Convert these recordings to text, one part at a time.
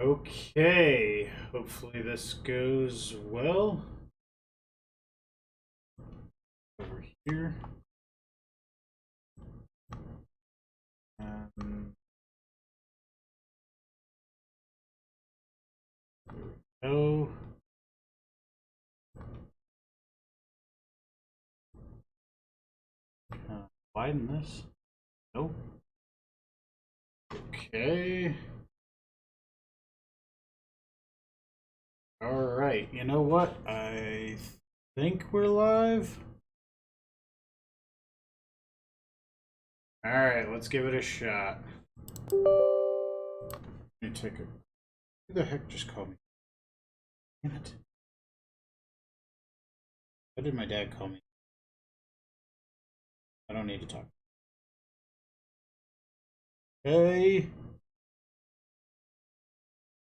Okay, hopefully this goes well. Over here. Um, oh. Widen this. Nope. Okay. All right. You know what? I think we're live. All right. Let's give it a shot. Let me take it. Who the heck just called me? Damn it. What did my dad call me? I don't need to talk. Okay.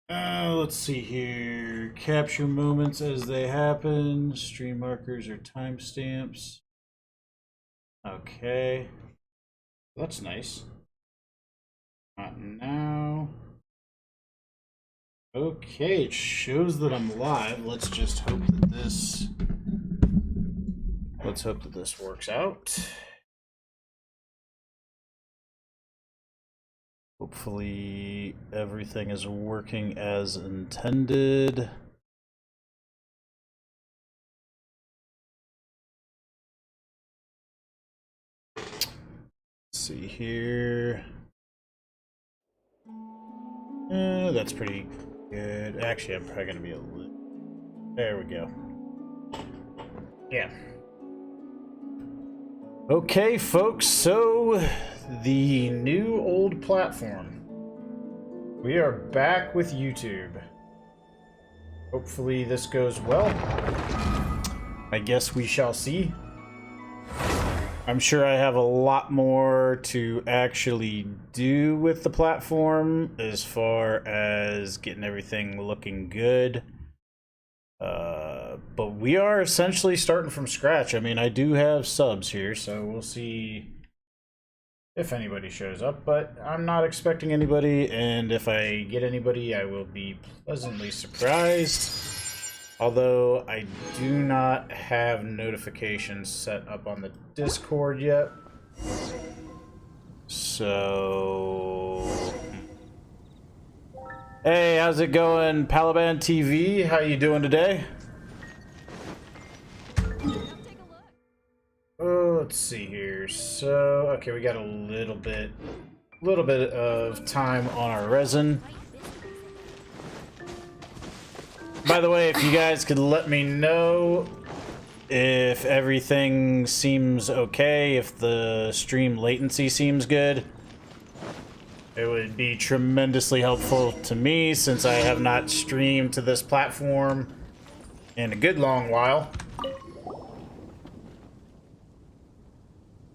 Let's see here. Capture moments as they happen. Stream markers or timestamps. Okay. That's nice. Not now. Okay, it shows that I'm live. Let's just hope that this... Let's hope that this works out. Hopefully everything is working as intended. Let's see here. That's pretty good. Actually, I'm probably gonna be a little... There we go. Yeah. Okay, folks, so the new old platform. We are back with YouTube. Hopefully this goes well. I guess we shall see. I'm sure I have a lot more to actually do with the platform as far as getting everything looking good. But we are essentially starting from scratch. I mean, I do have subs here, so we'll see if anybody shows up, but I'm not expecting anybody, and if I get anybody, I will be pleasantly surprised. Although I do not have notifications set up on the Discord yet. So... Hey, how's it going, Palaban TV? How you doing today? Oh, let's see here. So, okay, we got a little bit of time on our resin. By the way, if you guys could let me know if everything seems okay, if the stream latency seems good, it would be tremendously helpful to me since I have not streamed to this platform in a good long while.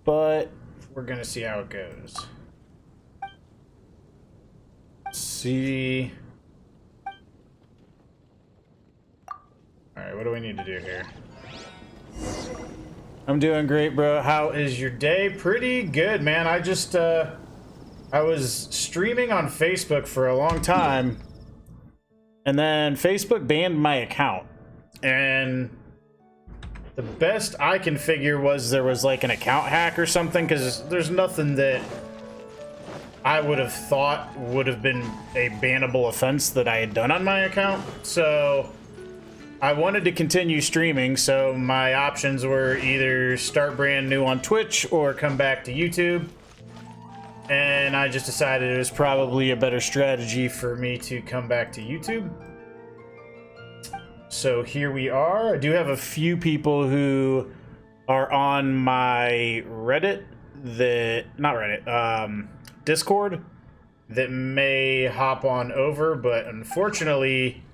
But we're gonna see how it goes. See. Alright, what do we need to do here? I'm doing great, bro. How is your day? Pretty good, man. I just, I was streaming on Facebook for a long time, and then Facebook banned my account. And the best I can figure was there was like an account hack or something, because there's nothing that I would have thought would have been a bannable offense that I had done on my account. So I wanted to continue streaming, so my options were either start brand new on Twitch or come back to YouTube. And I just decided it was probably a better strategy for me to come back to YouTube. So here we are. I do have a few people who are on my Reddit Discord that may hop on over, but unfortunately,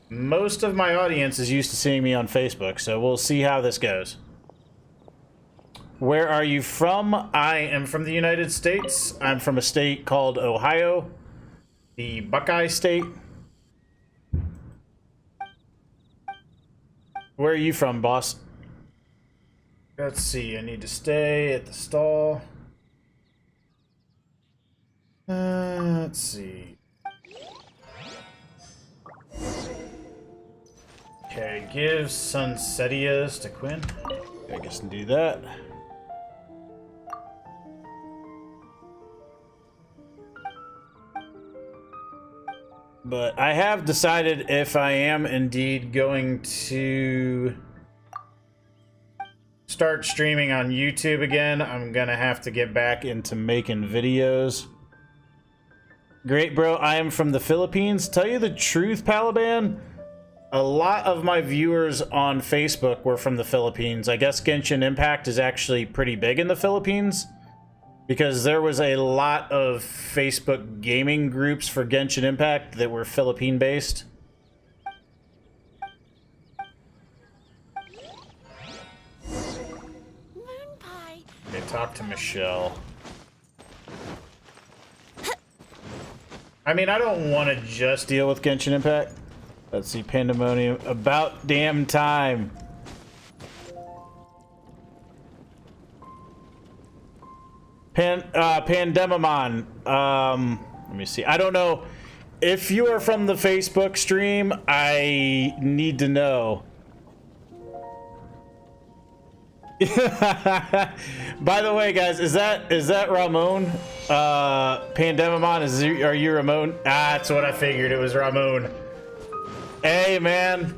most of my audience is used to seeing me on Facebook, so we'll see how this goes. Where are you from? I am from the United States. I'm from a state called Ohio, the Buckeye State. Where are you from, boss? Let's see, I need to stay at the stall. Let's see. Okay, give Sunsetias to Quinn. I guess do that. But I have decided if I am indeed going to start streaming on YouTube again, I'm gonna have to get back into making videos. Great, bro. I am from the Philippines. Tell you the truth, Palaban, a lot of my viewers on Facebook were from the Philippines. I guess Genshin Impact is actually pretty big in the Philippines, because there was a lot of Facebook gaming groups for Genshin Impact that were Philippine-based. Okay, talk to Michelle. I mean, I don't want to just deal with Genshin Impact. Let's see, Pandemonium. About damn time. Pandemomon. Let me see. I don't know if you are from the Facebook stream. I need to know. By the way, guys, is that Ramon? Pandemomon, are you Ramon? Ah, that's what I figured. It was Ramon. Hey, man.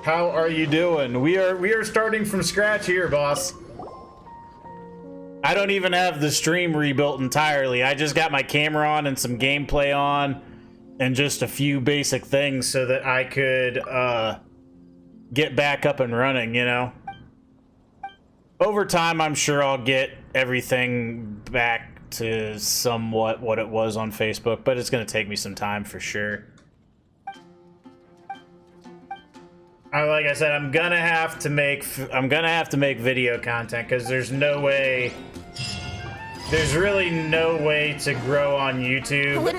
How are you doing? We are starting from scratch here, boss. I don't even have the stream rebuilt entirely. I just got my camera on and some gameplay on and just a few basic things so that I could get back up and running, you know? Over time, I'm sure I'll get everything back to somewhat what it was on Facebook, but it's going to take me some time for sure. Like I said, I'm gonna have to make video content because there's no way, there's really no way to grow on YouTube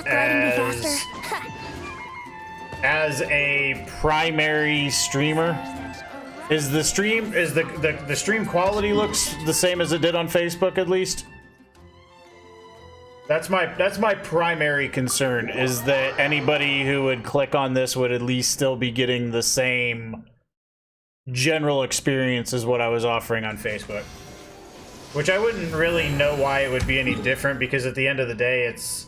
as a primary streamer. Is the stream the stream quality looks the same as it did on Facebook at least? That's my primary concern, is that anybody who would click on this would at least still be getting the same general experience as what I was offering on Facebook. Which I wouldn't really know why it would be any different, because at the end of the day, it's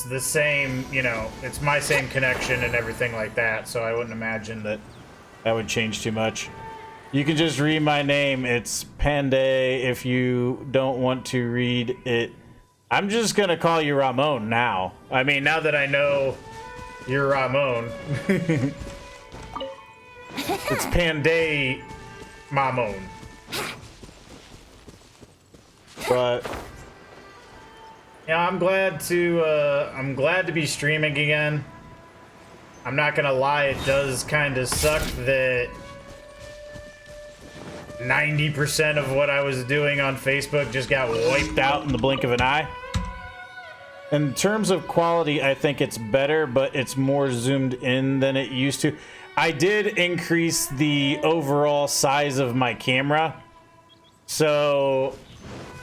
the same, you know, it's my same connection and everything like that, so I wouldn't imagine that would change too much. You can just read my name. It's Panday if you don't want to read it. I'm just gonna call you Ramon now. I mean, now that I know you're Ramon. It's Panday Mamon. But yeah, I'm glad to be streaming again. I'm not gonna lie, it does kind of suck that 90% of what I was doing on Facebook just got wiped out in the blink of an eye. In terms of quality, I think it's better, but it's more zoomed in than it used to. I did increase the overall size of my camera, so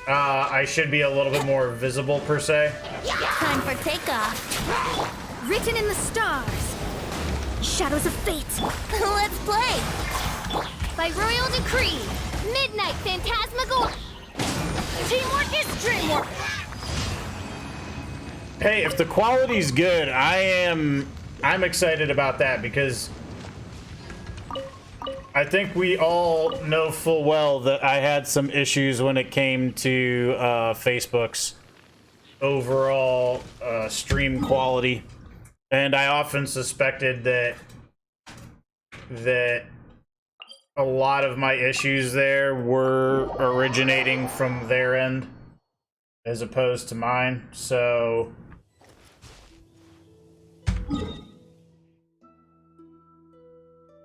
I should be a little bit more visible per se. Time for takeoff. Written in the stars. Shadows of fate. Let's play. By royal decree, midnight phantasmagoria. Teamwork is dreamwork. Hey, if the quality's good, I'm excited about that, because I think we all know full well that I had some issues when it came to Facebook's overall stream quality, and I often suspected that a lot of my issues there were originating from their end as opposed to mine. So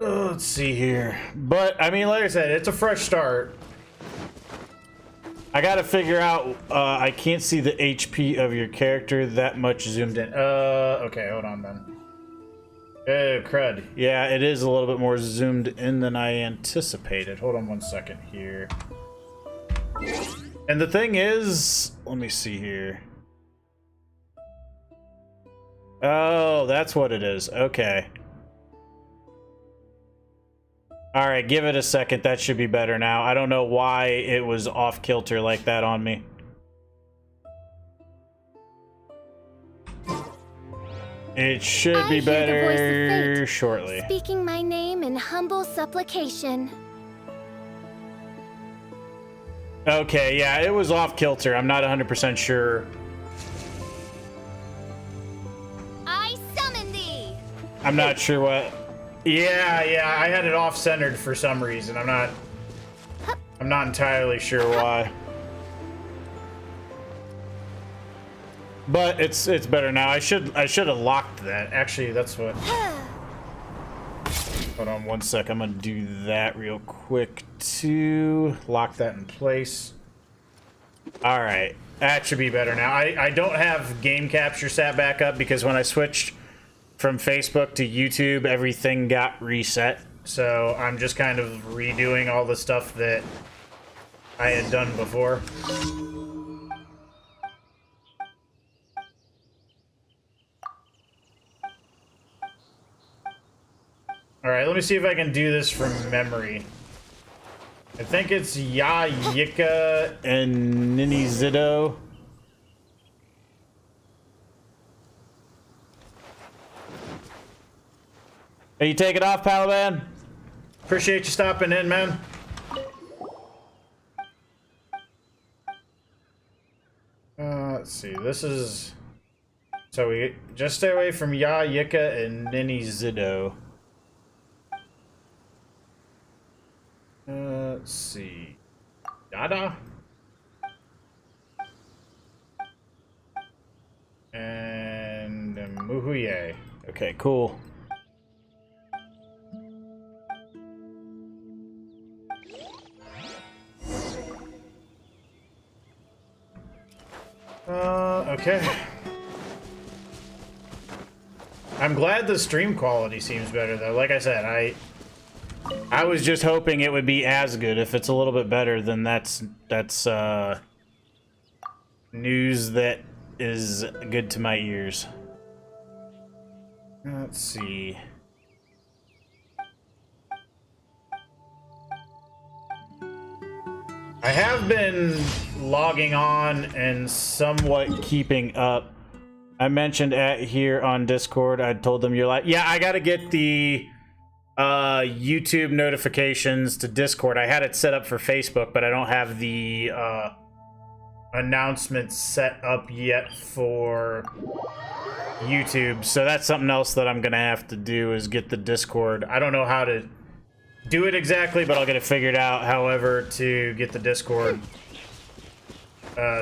let's see here. But I mean, like I said, it's a fresh start. I gotta figure out, I can't see the HP of your character that much zoomed in. Okay, hold on then. Oh, crud. Yeah, it is a little bit more zoomed in than I anticipated. Hold on one second here. And the thing is, let me see here. Oh, that's what it is. Okay. All right, give it a second. That should be better now. I don't know why it was off kilter like that on me. It should be better shortly. Speaking my name in humble supplication. Okay, yeah, it was off kilter. I'm not 100% sure. I summon thee. I'm not sure what. Yeah, I had it off-centered for some reason. I'm not entirely sure why. But it's better now. I should have locked that. Actually, that's what. Hold on one sec. I'm gonna do that real quick to lock that in place. All right, that should be better now. I don't have game capture sat back up because when I switched from Facebook to YouTube, everything got reset. So I'm just kind of redoing all the stuff that I had done before. All right, let me see if I can do this from memory. I think it's Ya Yika and Nini Zido. Hey, you take it off, Palaban? Appreciate you stopping in, man. Let's see. This is... So we just stay away from Ya Yika and Nini Zido. Let's see. Dada. And Muhuye. Okay, cool. Okay. I'm glad the stream quality seems better though. Like I said, I was just hoping it would be as good. If it's a little bit better, then that's news that is good to my ears. Let's see. I have been logging on and somewhat keeping up. I mentioned here on Discord, I told them you're like, yeah, I gotta get the YouTube notifications to Discord. I had it set up for Facebook, but I don't have the announcements set up yet for YouTube. So that's something else that I'm gonna have to do, is get the Discord. I don't know how to do it exactly, but I'll get it figured out. However, to get the Discord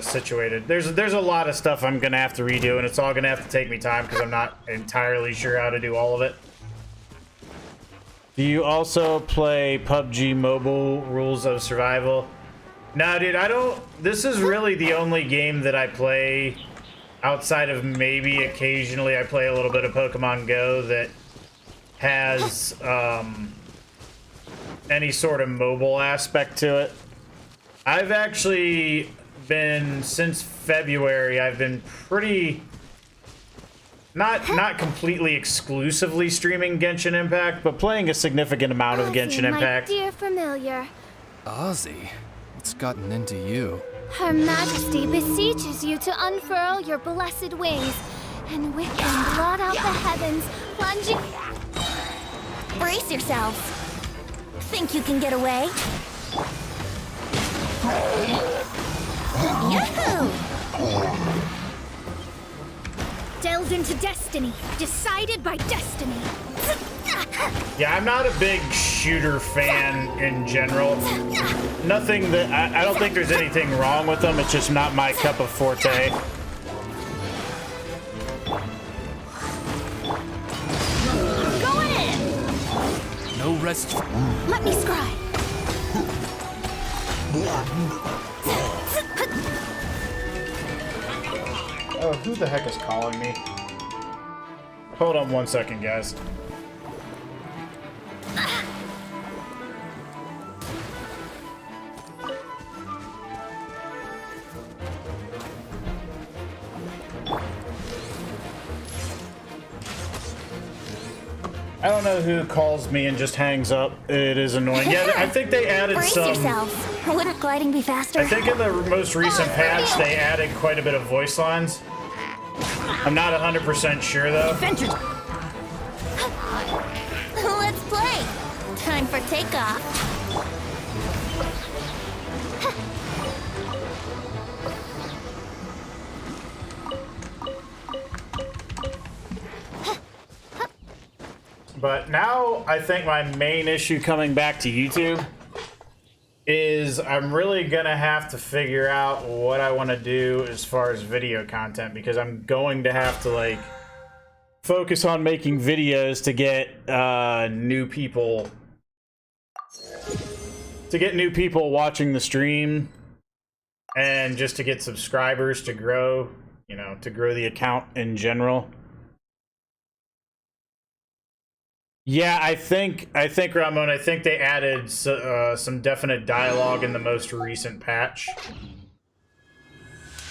situated, there's a lot of stuff I'm gonna have to redo, and it's all gonna have to take me time because I'm not entirely sure how to do all of it. Do you also play PUBG Mobile Rules of Survival? No, dude, I don't. This is really the only game that I play outside of maybe occasionally I play a little bit of Pokemon Go that has any sort of mobile aspect to it. I've actually been, since February, I've been pretty, not completely exclusively streaming Genshin Impact, but playing a significant amount of Genshin Impact. My dear familiar. Ozzy, what's gotten into you? Her Majesty beseeches you to unfurl your blessed wings, and with them blot out the heavens, plunging... Brace yourselves. Think you can get away? Yahoo! Delved into destiny, decided by destiny. Yeah, I'm not a big shooter fan in general. Nothing that I don't think there's anything wrong with them. It's just not my cup of forte. Go in! No rest. Let me scry. Oh, who the heck is calling me? Hold on one second, guys. I don't know who calls me and just hangs up. It is annoying. Yeah, I think they added Brace some... yourselves. Wouldn't gliding be faster? I think in the most recent patch, they added quite a bit of voice lines. I'm not 100% sure, though. Let's play. Time for takeoff. But now, I think my main issue coming back to YouTube is I'm really gonna have to figure out what I want to do as far as video content, because I'm going to have to like focus on making videos to get new people watching the stream, and just to get subscribers to grow, you know, to grow the account in general. Yeah, I think Ramon, I think they added some definite dialogue in the most recent patch.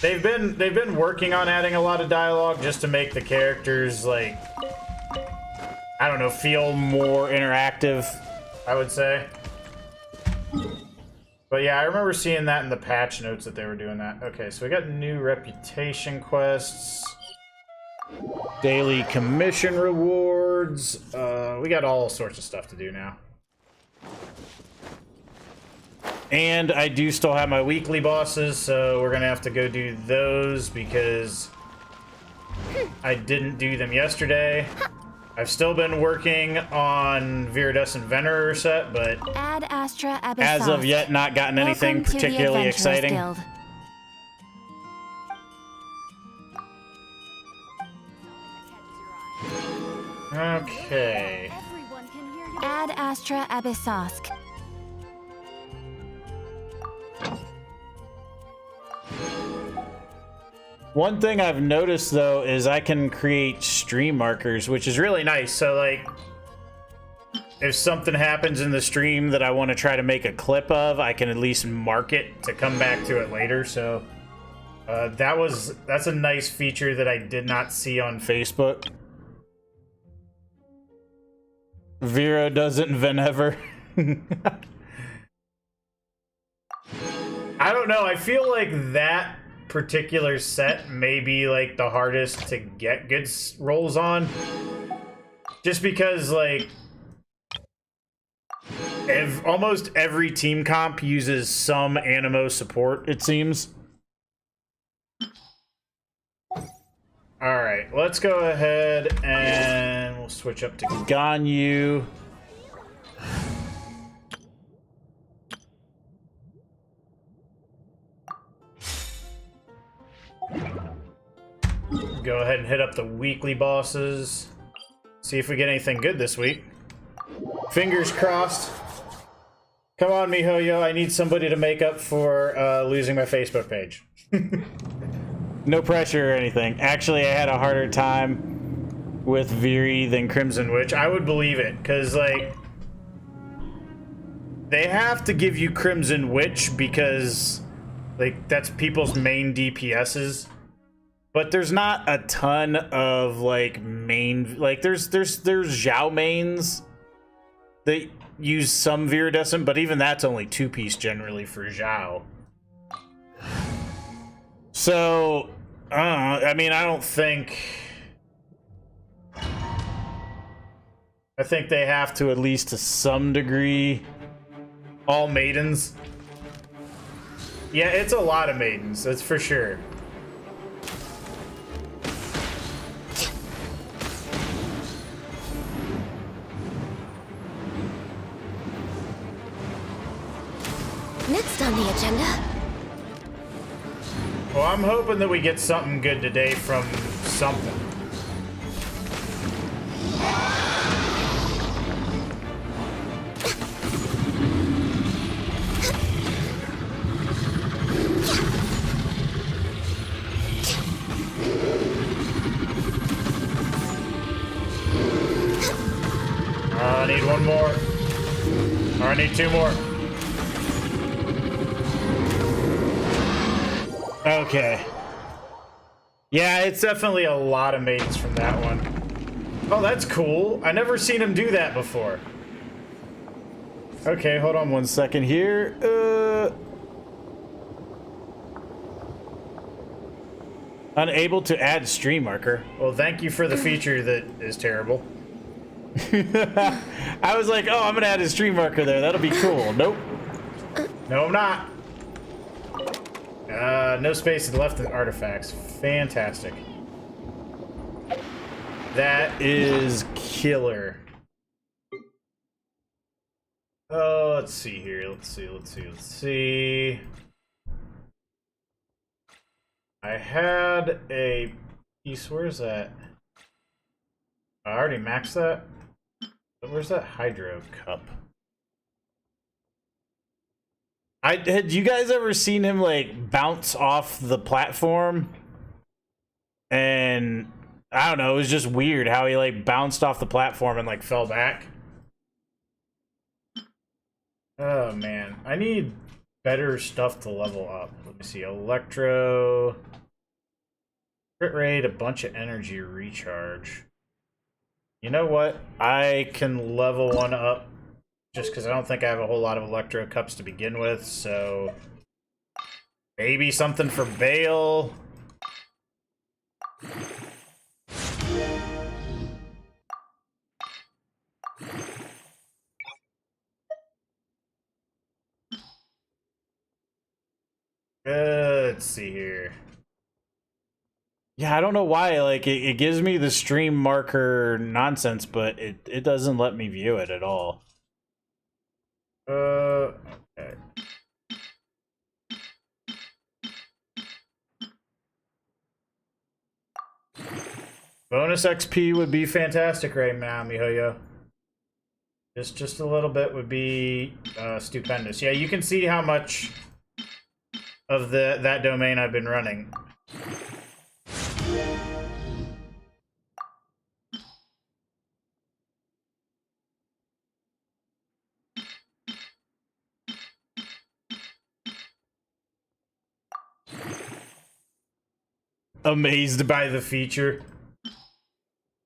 They've been working on adding a lot of dialogue just to make the characters, like, I don't know, feel more interactive, I would say. But yeah, I remember seeing that in the patch notes that they were doing that. Okay, so we got new reputation quests. Daily commission rewards. We got all sorts of stuff to do now. And I do still have my weekly bosses, so we're gonna have to go do those because I didn't do them yesterday. I've still been working on Viridescent Venerer set, but Ad Astra Abyssos. as of yet not gotten anything Welcome to the particularly Adventurers exciting. Guild. Okay. Ad Astra Abyssosque. One thing I've noticed though is I can create stream markers, which is really nice. So like, if something happens in the stream that I want to try to make a clip of, I can at least mark it to come back to it later. So that's a nice feature that I did not see on Facebook. Vero doesn't Venever. I don't know. I feel like that particular set may be like the hardest to get good rolls on. Just because like almost every team comp uses some Animo support, it seems. Alright, let's go ahead and we'll switch up to Ganyu. Go ahead and hit up the weekly bosses. See if we get anything good this week. Fingers crossed. Come on, MiHoYo, I need somebody to make up for losing my Facebook page. No pressure or anything. Actually, I had a harder time with Viri than Crimson Witch. I would believe it, because, like, they have to give you Crimson Witch because, like, that's people's main DPSs. But there's not a ton of, like, main... Like, there's Zhao mains that use some Viridescent, but even that's only two-piece generally for Zhao. So, I mean, I don't think... I think they have to, at least to some degree, all maidens. Yeah, it's a lot of maidens, that's for sure. Next on the agenda. Well, I'm hoping that we get something good today from something. I need one more. Or I need two more. Okay. Yeah, it's definitely a lot of maidens from that one. Oh, that's cool. I never seen him do that before. Okay, hold on one second here. Unable to add stream marker. Well, thank you for the feature that is terrible. I was like, oh, I'm gonna add a stream marker there. That'll be cool. Nope. No, I'm not. No space left in artifacts. Fantastic. That is killer. Oh, let's see here. Let's see. I had a piece. Where's that? I already maxed that. Where's that hydro cup? Had you guys ever seen him like bounce off the platform? And I don't know, it was just weird how he like bounced off the platform and like fell back. Oh man, I need better stuff to level up. Let me see, electro, crit rate, a bunch of energy recharge. You know what? I can level one up just because I don't think I have a whole lot of electro cups to begin with, so maybe something for Bale. Let's see here. Yeah, I don't know why. Like, it gives me the stream marker nonsense, but it doesn't let me view it at all. Okay. Bonus XP would be fantastic right now, miHoYo. Just a little bit would be stupendous. Yeah, you can see how much of that domain I've been running. Amazed by the feature.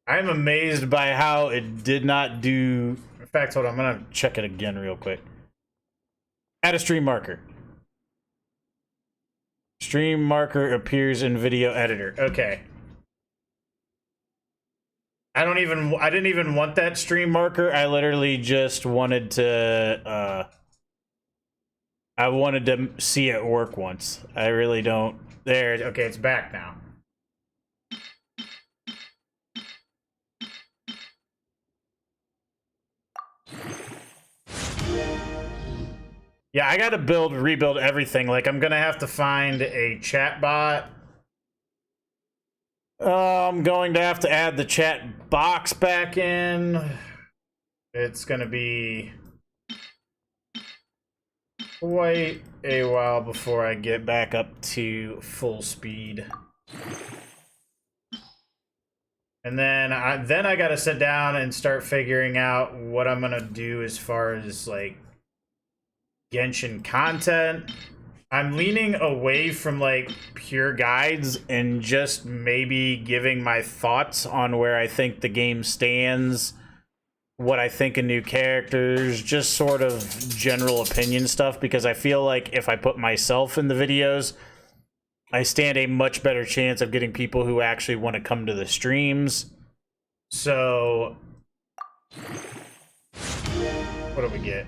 I'm amazed by how it did not do... In fact, hold on, I'm gonna check it again real quick. Add a stream marker. Stream marker appears in video editor. Okay. I didn't even want that stream marker. I literally just wanted to, I wanted to see it work once. I really don't. There, okay, it's back now. Yeah, I gotta rebuild everything. Like, I'm gonna have to find a chat bot. I'm going to have to add the chat box back in. It's gonna be quite a while before I get back up to full speed. And then I gotta sit down and start figuring out what I'm gonna do as far as, like, Genshin content. I'm leaning away from like pure guides and just maybe giving my thoughts on where I think the game stands, what I think of new characters, just sort of general opinion stuff, because I feel like if I put myself in the videos, I stand a much better chance of getting people who actually want to come to the streams. So what do we get?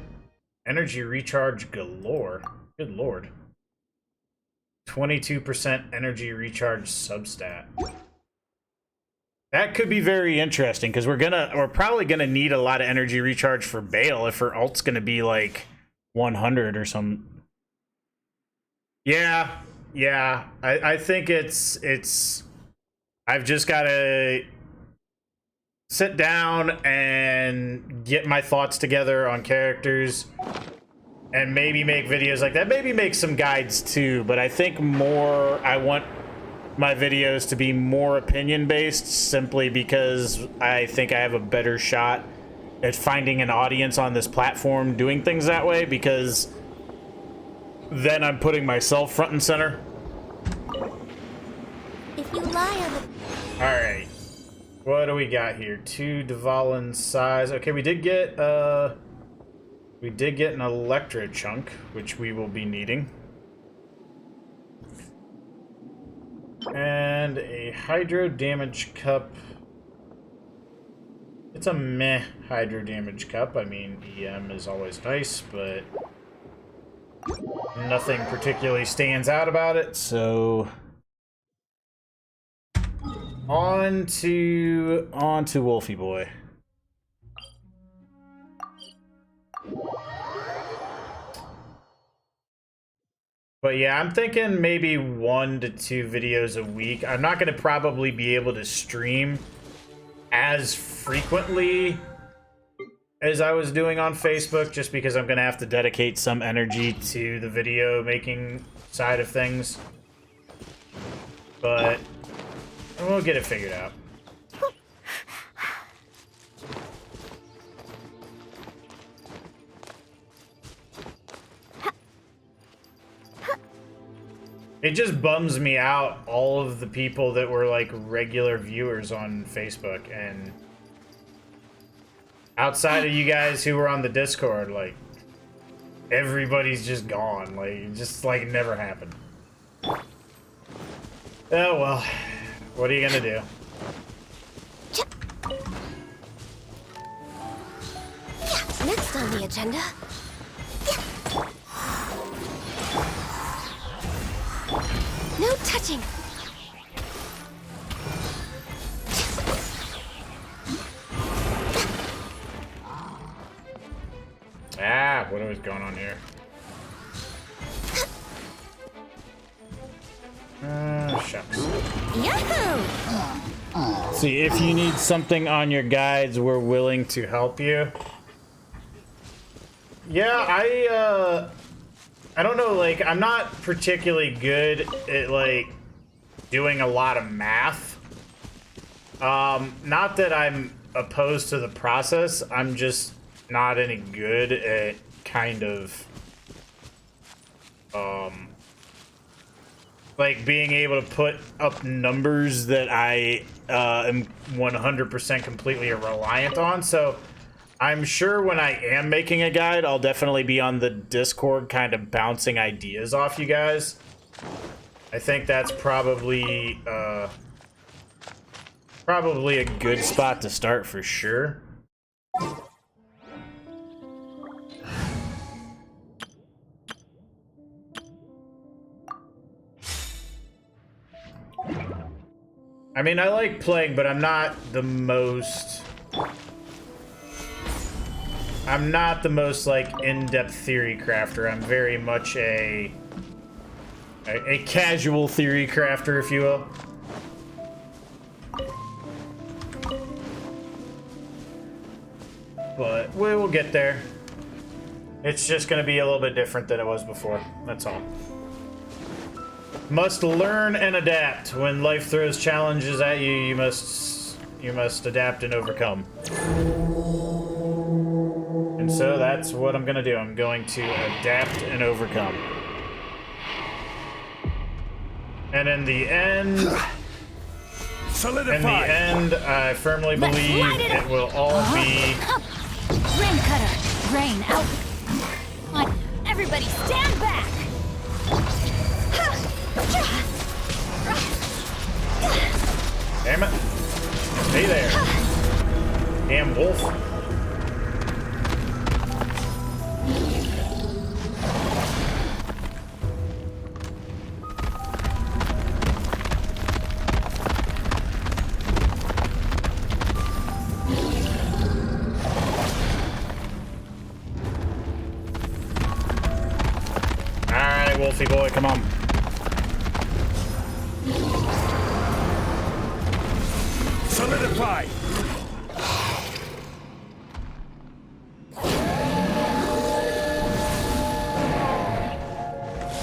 Energy recharge galore. Good lord. 22% energy recharge substat. That could be very interesting, because we're probably gonna need a lot of energy recharge for Bale if her ult's gonna be like 100 or some. Yeah. I think it's I've just gotta sit down and get my thoughts together on characters and maybe make videos like that. Maybe make some guides too, but I think I want my videos to be more opinion based, simply because I think I have a better shot at finding an audience on this platform doing things that way, because then I'm putting myself front and center. If you lie on the... Alright. What do we got here? 2 Dvalin size. Okay, we did get an Electro chunk, which we will be needing. And a Hydro Damage Cup. It's a meh Hydro Damage Cup. I mean, EM is always nice, but nothing particularly stands out about it, so on to Wolfie Boy. But yeah, I'm thinking maybe 1 to 2 videos a week. I'm not going to probably be able to stream as frequently as I was doing on Facebook, just because I'm going to have to dedicate some energy to the video making side of things. But we'll get it figured out. It just bums me out, all of the people that were like regular viewers on Facebook, and outside of you guys who were on the Discord, like everybody's just gone. Like it just like never happened. Oh well, what are you gonna do? Next on the agenda. No touching. Ah, what was going on here? Shucks. Yahoo! See, if you need something on your guides, we're willing to help you. Yeah, I don't know, like, I'm not particularly good at, like, doing a lot of math. Not that I'm opposed to the process, I'm just not any good at kind of, like, being able to put up numbers that I am 100% completely reliant on, so I'm sure when I am making a guide, I'll definitely be on the Discord kind of bouncing ideas off you guys. I think that's probably a good spot to start for sure. I mean, I like playing, but I'm not the most like in-depth theory crafter. I'm very much a casual theory crafter, if you will. But we will get there. It's just going to be a little bit different than it was before. That's all. Must learn and adapt. When life throws challenges at you, you must adapt and overcome. And so that's what I'm going to do. I'm going to adapt and overcome. And in the end, I firmly believe it will all be... Rain cutter, rain out. Come on, everybody stand back. Damn it. Stay there. Damn wolf. Alright, Wolfie boy, come on. Solidify!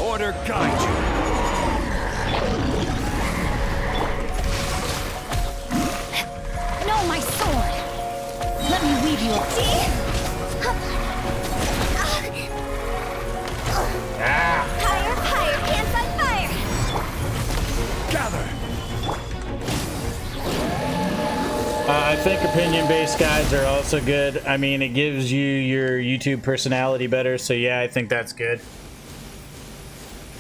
Order guide you. No, my sword. Let me weave you a Ah! Higher, higher, hands on fire. Gather! I think opinion-based guides are also good. I mean, it gives you your YouTube personality better, so yeah, I think that's good.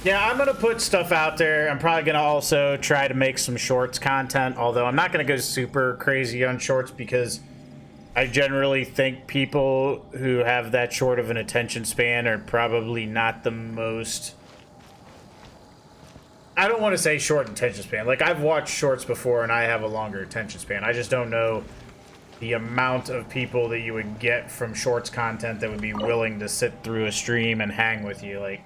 Yeah, I'm gonna put stuff out there. I'm probably gonna also try to make some shorts content, although I'm not gonna go super crazy on shorts because I generally think people who have that short of an attention span are probably not the most... I don't want to say short attention span. Like, I've watched shorts before and I have a longer attention span. I just don't know the amount of people that you would get from shorts content that would be willing to sit through a stream and hang with you. Like,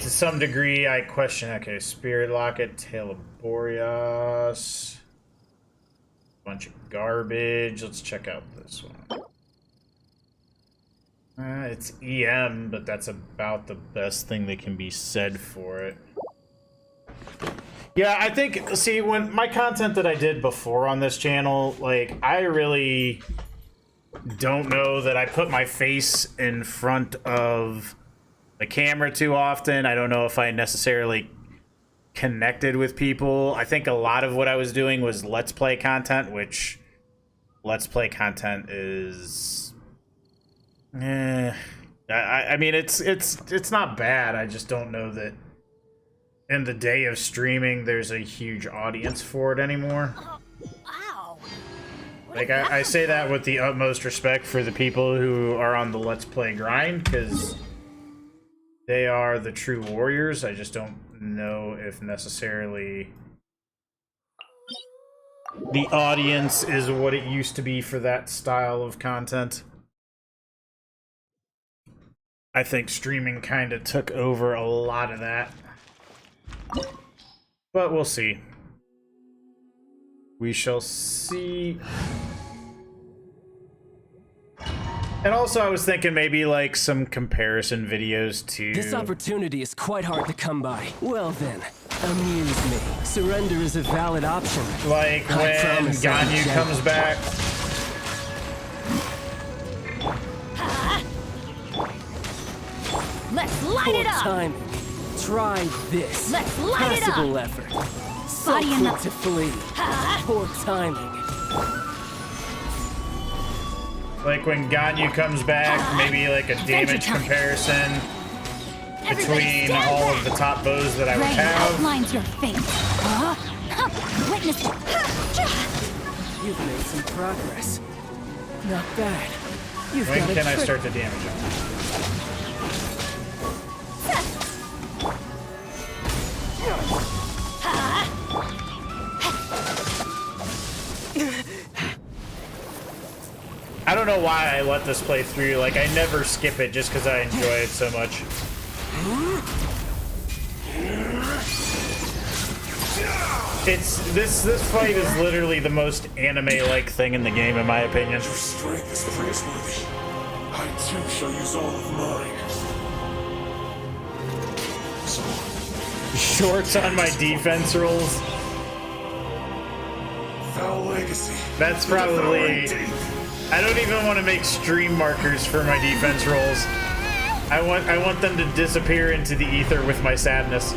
to some degree, I question... Okay, Spirit Locket, Tail of Boreas... bunch of garbage. Let's check out this one. It's EM, but that's about the best thing that can be said for it. Yeah, I think, see, when my content that I did before on this channel, like, I really don't know that I put my face in front of the camera too often. I don't know if I necessarily connected with people. I think a lot of what I was doing was Let's Play content, which Let's Play content is... I mean, it's not bad. I just don't know that in the day of streaming there's a huge audience for it anymore. Wow. Like, I say that with the utmost respect for the people who are on the Let's Play grind, because they are the true warriors. I just don't know if necessarily the audience is what it used to be for that style of content. I think streaming kind of took over a lot of that. But we'll see. We shall see. And also, I was thinking maybe like some comparison videos to... This opportunity is quite hard to come by. Well then, amuse me. Surrender is a valid option. Like when Ganyu comes back. Let's light it up! Time. Try this. Let's light it up! Passable effort. So Body quick enough. to flee. Poor timing. Like when Ganyu comes back, maybe like a damage time. comparison Everybody between stand all back. of the top bows that I would Rain have. outlines your fate. Witness it. You've made some progress. Not bad. You've When got a can I trick. start to damage him? I don't know why I let this play through. Like, I never skip it just because I enjoy it so much. It's this fight is literally the most anime-like thing in the game, in my opinion. Your strength is praiseworthy. I too shall use all of mine. Shorts on my defense rolls. Foul legacy. That's To the probably... devouring deep. I don't even want to make stream markers for my defense rolls. I want them to disappear into the ether with my sadness.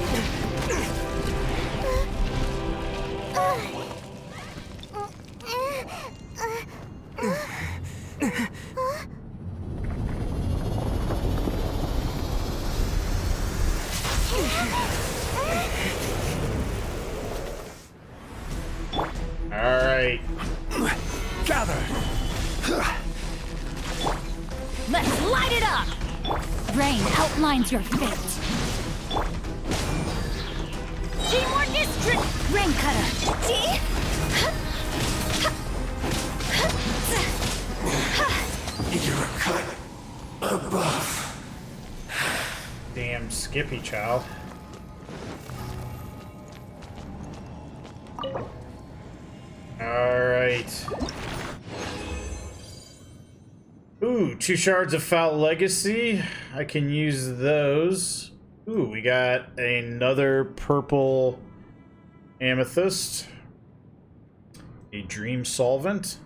All right. Gather. Let's light it up! Rain outlines your fate. Teamwork is trick. Rain cutter. You're a cut above. Damn Skippy child. Alright. Ooh, 2 shards of Foul Legacy. I can use those. Ooh, we got another purple amethyst. A dream solvent.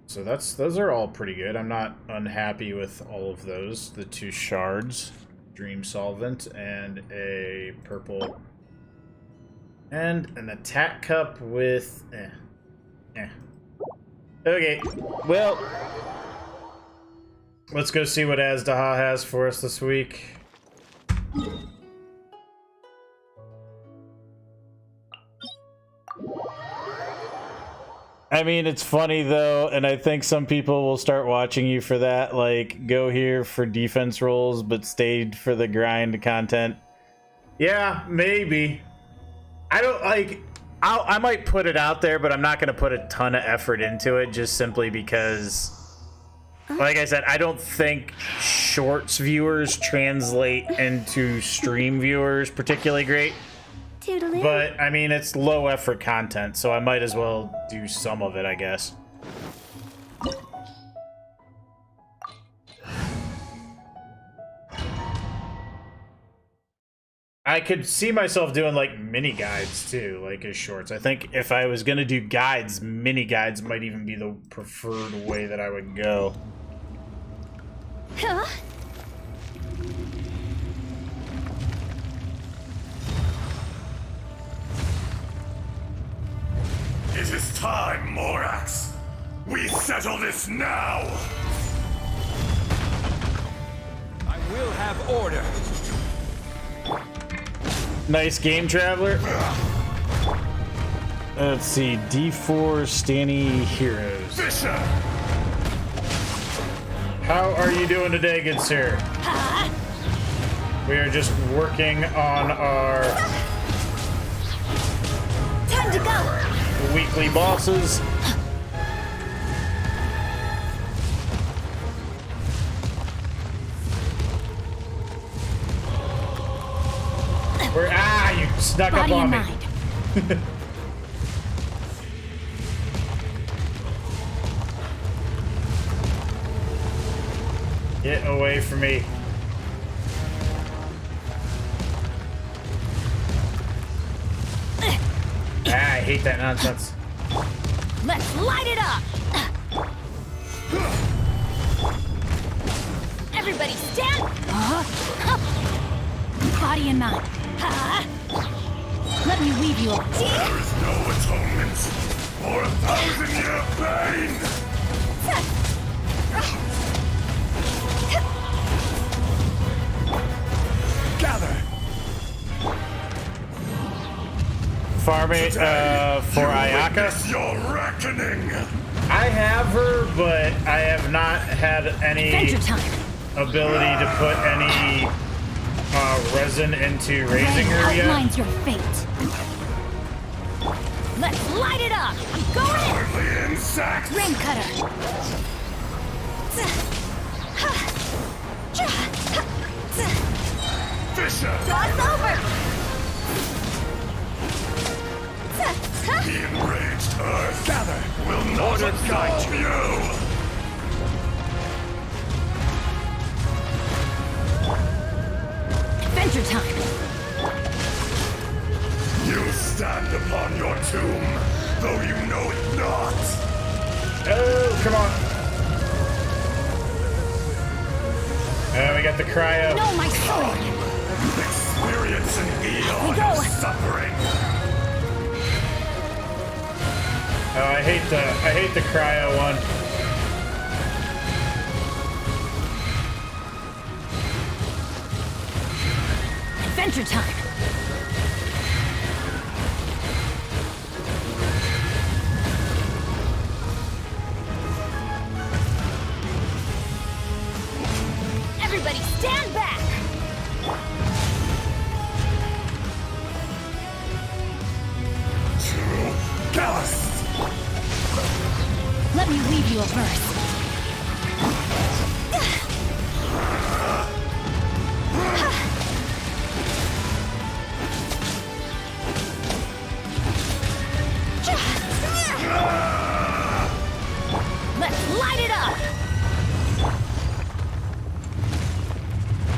So those are all pretty good. I'm not unhappy with all of those. The 2 shards, dream solvent, and a purple And an attack cup with... Okay, well... Let's go see what Azdaha has for us this week. I mean, it's funny though, and I think some people will start watching you for that, like, go here for defense roles, but stayed for the grind content. Yeah, maybe. I don't, like, I might put it out there, but I'm not going to put a ton of effort into it, just simply because, like I said, I don't think shorts viewers translate into stream viewers particularly great. Toodaloo. But, I mean, it's low effort content, so I might as well do some of it, I guess. I could see myself doing, like, mini guides, too, like, as shorts. I think if I was gonna do guides, mini guides might even be the preferred way that I would go. Huh? It is time, Morax. We settle this now. I will have order. Nice game, Traveler. Let's see, D4 Stanny Heroes. Fisher! How are you doing today, good sir? We are just working on our Time to go. weekly bosses. You snuck Body up on and me. mind. Get away from me. I hate that nonsense. Let's light it up. Everybody stand. Body and mind. Let me weave you a There is no atonement for 1,000-year pain! Gather. Farming for Ayaka. It's your reckoning! I have her, but I have not had any Adventure time. ability to put any resin into raising her Rain yet. outlines your fate. Let's light it up. I'm going in. Hardly insect! Rim cutter. Fisher! Dog's over. The enraged earth Gather. will not absolve you! Adventure time. You stand upon your tomb, though you know it not. Oh, come on. We got the cryo. No, my sword. Experience an eon go. of suffering. Oh, I hate the cryo one. Adventure time. Everybody stand back. To Gallus! Let me weave you a verse. Let's light it up.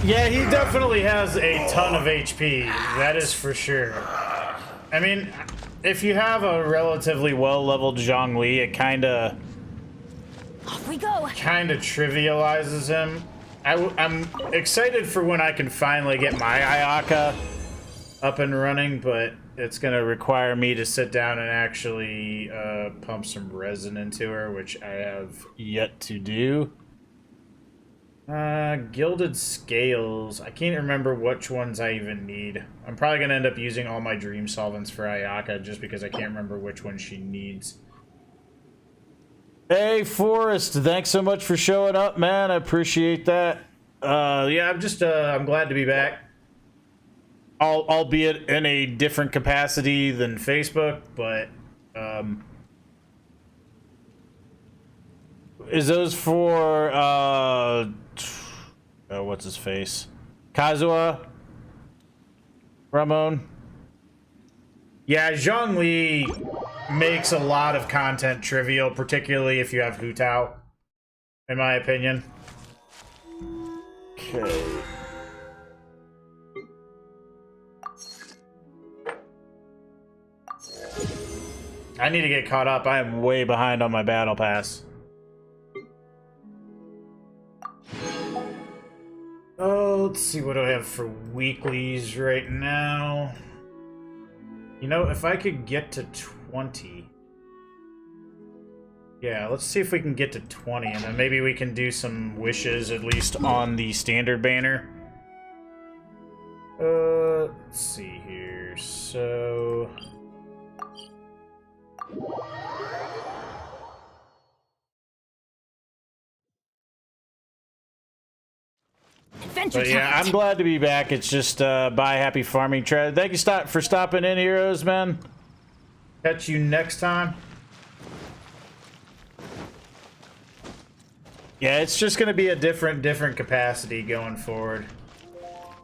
Yeah, he definitely has a ton of HP. That is for sure. I mean, if you have a relatively well-leveled Zhongli, it kind of Off we go. trivializes him. I'm excited for when I can finally get my Ayaka up and running, but it's going to require me to sit down and actually pump some resin into her, which I have yet to do. Gilded scales. I can't remember which ones I even need. I'm probably going to end up using all my dream solvents for Ayaka just because I can't remember which one she needs. Hey, Forrest, thanks so much for showing up, man. I appreciate that. Yeah, I'm glad to be back. Albeit in a different capacity than Facebook, but, is those for, what's his face? Kazuha? Ramon? Yeah, Zhongli makes a lot of content trivial, particularly if you have Hu Tao, in my opinion. Okay. I need to get caught up. I am way behind on my battle pass. Oh, let's see what do I have for weeklies right now. You know, if I could get to 20. Yeah, let's see if we can get to 20, and then maybe we can do some wishes, at least on the standard banner. Let's see here. So... But yeah, I'm glad to be back. It's just bye, happy farming. Thank you for stopping in, heroes, man. Catch you next time. Yeah, it's just gonna be a different capacity going forward.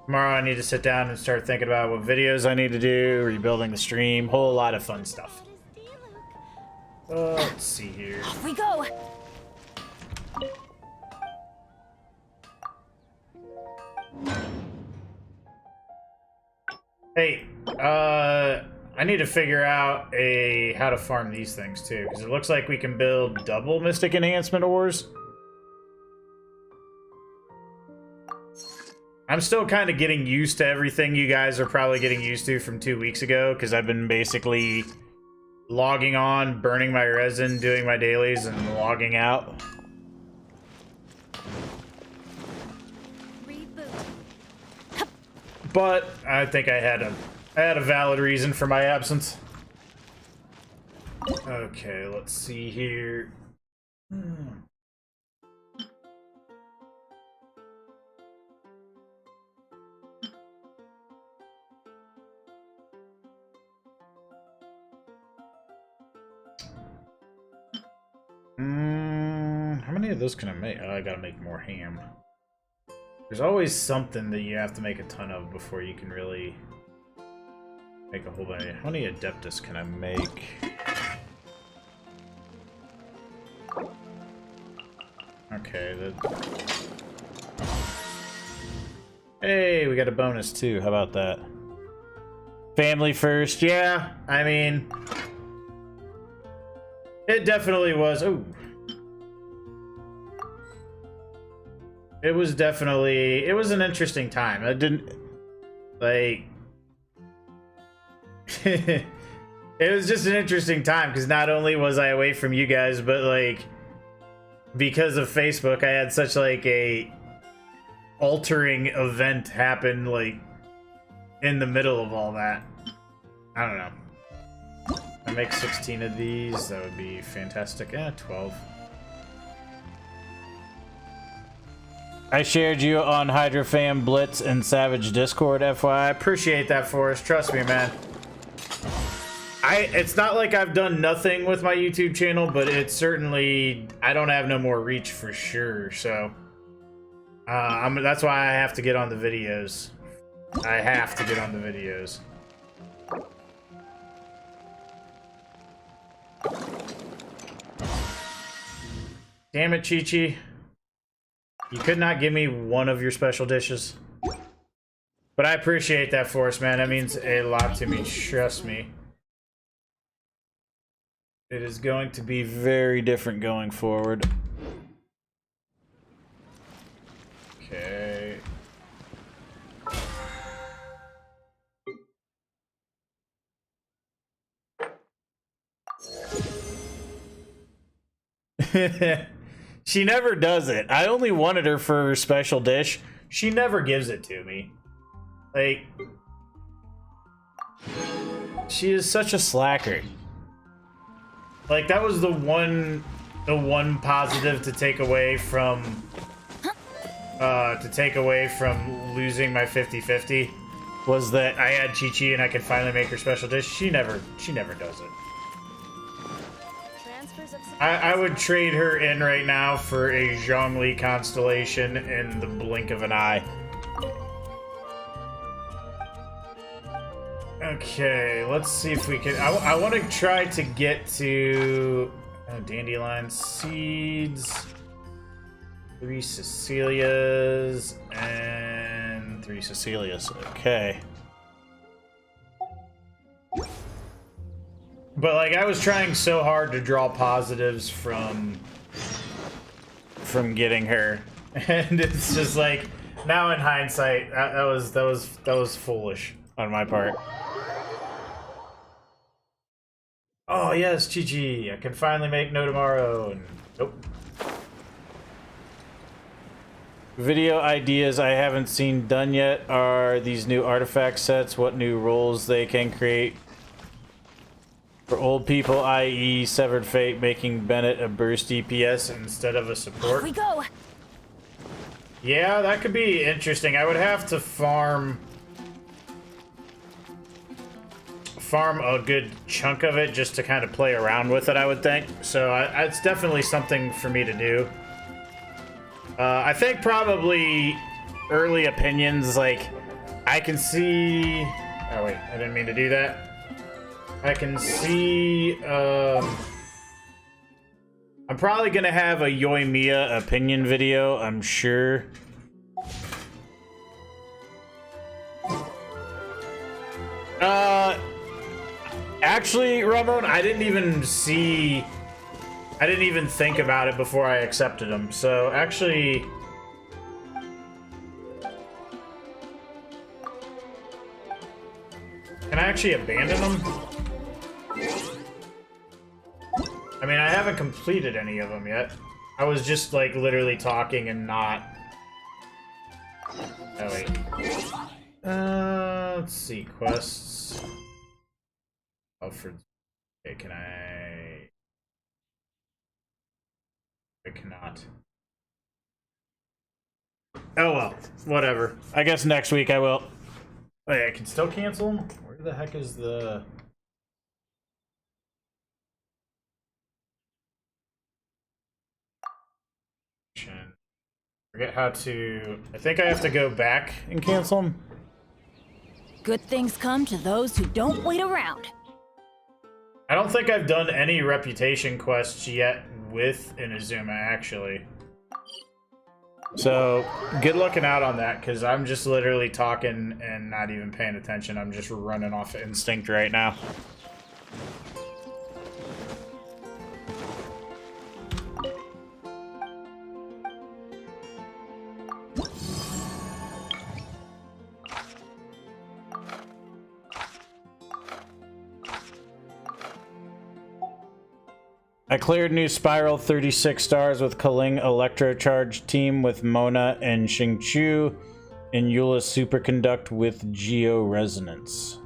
Tomorrow I need to sit down and start thinking about what videos I need to do, rebuilding the stream, whole lot of fun stuff. Let's see here. Off we go. Hey, I need to figure out how to farm these things too, because it looks like we can build double Mystic Enhancement ores. I'm still kind of getting used to everything you guys are probably getting used to from 2 weeks ago, because I've been basically logging on, burning my resin, doing my dailies, and logging out. But I think I had a valid reason for my absence. Okay, let's see here. How many of those can I make? Oh, I gotta make more ham. There's always something that you have to make a ton of before you can really make a whole bunch. How many Adeptus can I make? Okay, hey, we got a bonus too. How about that? Family first, yeah. I mean, it definitely was. Oh. It was definitely, it was an interesting time. I didn't, like, it was just an interesting time, because not only was I away from you guys, but, like, because of Facebook, I had such, like, a altering event happen, like, in the middle of all that. I don't know. I make 16 of these, that would be fantastic. 12. I shared you on HydroFam Blitz and Savage Discord, FYI. I appreciate that, Forrest. Trust me, man. It's not like I've done nothing with my YouTube channel, but it's certainly, I don't have no more reach for sure, so that's why I have to get on the videos. I have to get on the videos. Damn it, Chi-Chi. You could not give me one of your special dishes. But I appreciate that, Forrest, man. That means a lot to me. Trust me. It is going to be very different going forward. Okay. She never does it. I only wanted her for her special dish. She never gives it to me. Like, she is such a slacker. Like, that was the one positive to take away from losing my 50-50 was that I had Chi-Chi and I could finally make her special dish. She never does it. I would trade her in right now for a Zhongli constellation in the blink of an eye. Okay, let's see if we can. I want to try to get to dandelion seeds, 3 Cecilias, and 3 Cecilias. Okay. But like, I was trying so hard to draw positives from getting her, and it's just like, now in hindsight, that was foolish on my part. Oh yes, Chi-Chi, I can finally make No Tomorrow. And nope. Video ideas I haven't seen done yet are these new artifact sets, what new roles they can create. For old people, i.e. Severed Fate, making Bennett a burst DPS instead of a support. Here we go. Yeah, that could be interesting. I would have to farm a good chunk of it just to kind of play around with it, I would think. So it's definitely something for me to do. I think probably early opinions, like, I can see... Oh wait, I didn't mean to do that. I can see, I'm probably gonna have a Yoimiya opinion video, I'm sure. Actually, Ramon, I didn't even think about it before I accepted him, so actually... Can I actually abandon him? I mean, I haven't completed any of them yet. I was just, like, literally talking and not... Oh, wait. Let's see. Quests. Alfred. Okay, can I... I cannot. Oh, well. Whatever. I guess next week I will. Wait, I can still cancel them? Where the heck is the... Forget how to... I think I have to go back and cancel them. Good things come to those who don't wait around. I don't think I've done any reputation quests yet with Inazuma, actually. So, good looking out on that, because I'm just literally talking and not even paying attention. I'm just running off instinct right now. I cleared new Spiral 36 stars with Kaling Electro Charge team with Mona and Xingqiu, and Eula Superconduct with Geo Resonance.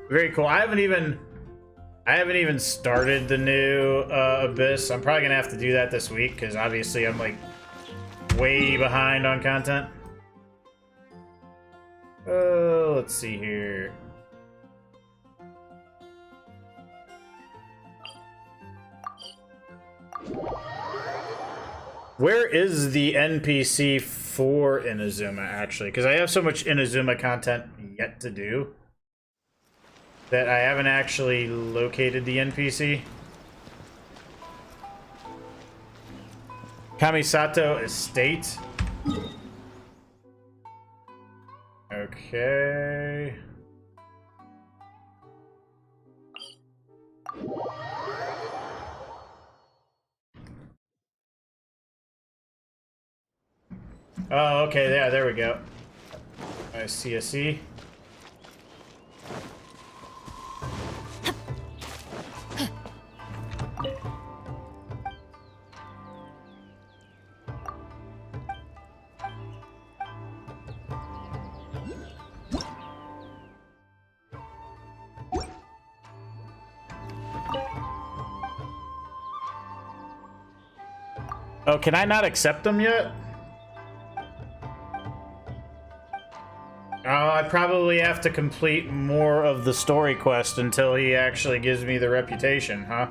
Very cool. I haven't even started the new Abyss. I'm probably gonna have to do that this week because obviously I'm like way behind on content. Let's see here. Where is the NPC for Inazuma, actually? Because I have so much Inazuma content yet to do that I haven't actually located the NPC. Kamisato Estate. Okay. Oh, okay, yeah, there we go. I see a C. Oh, can I not accept them yet? Oh, I probably have to complete more of the story quest until he actually gives me the reputation, huh?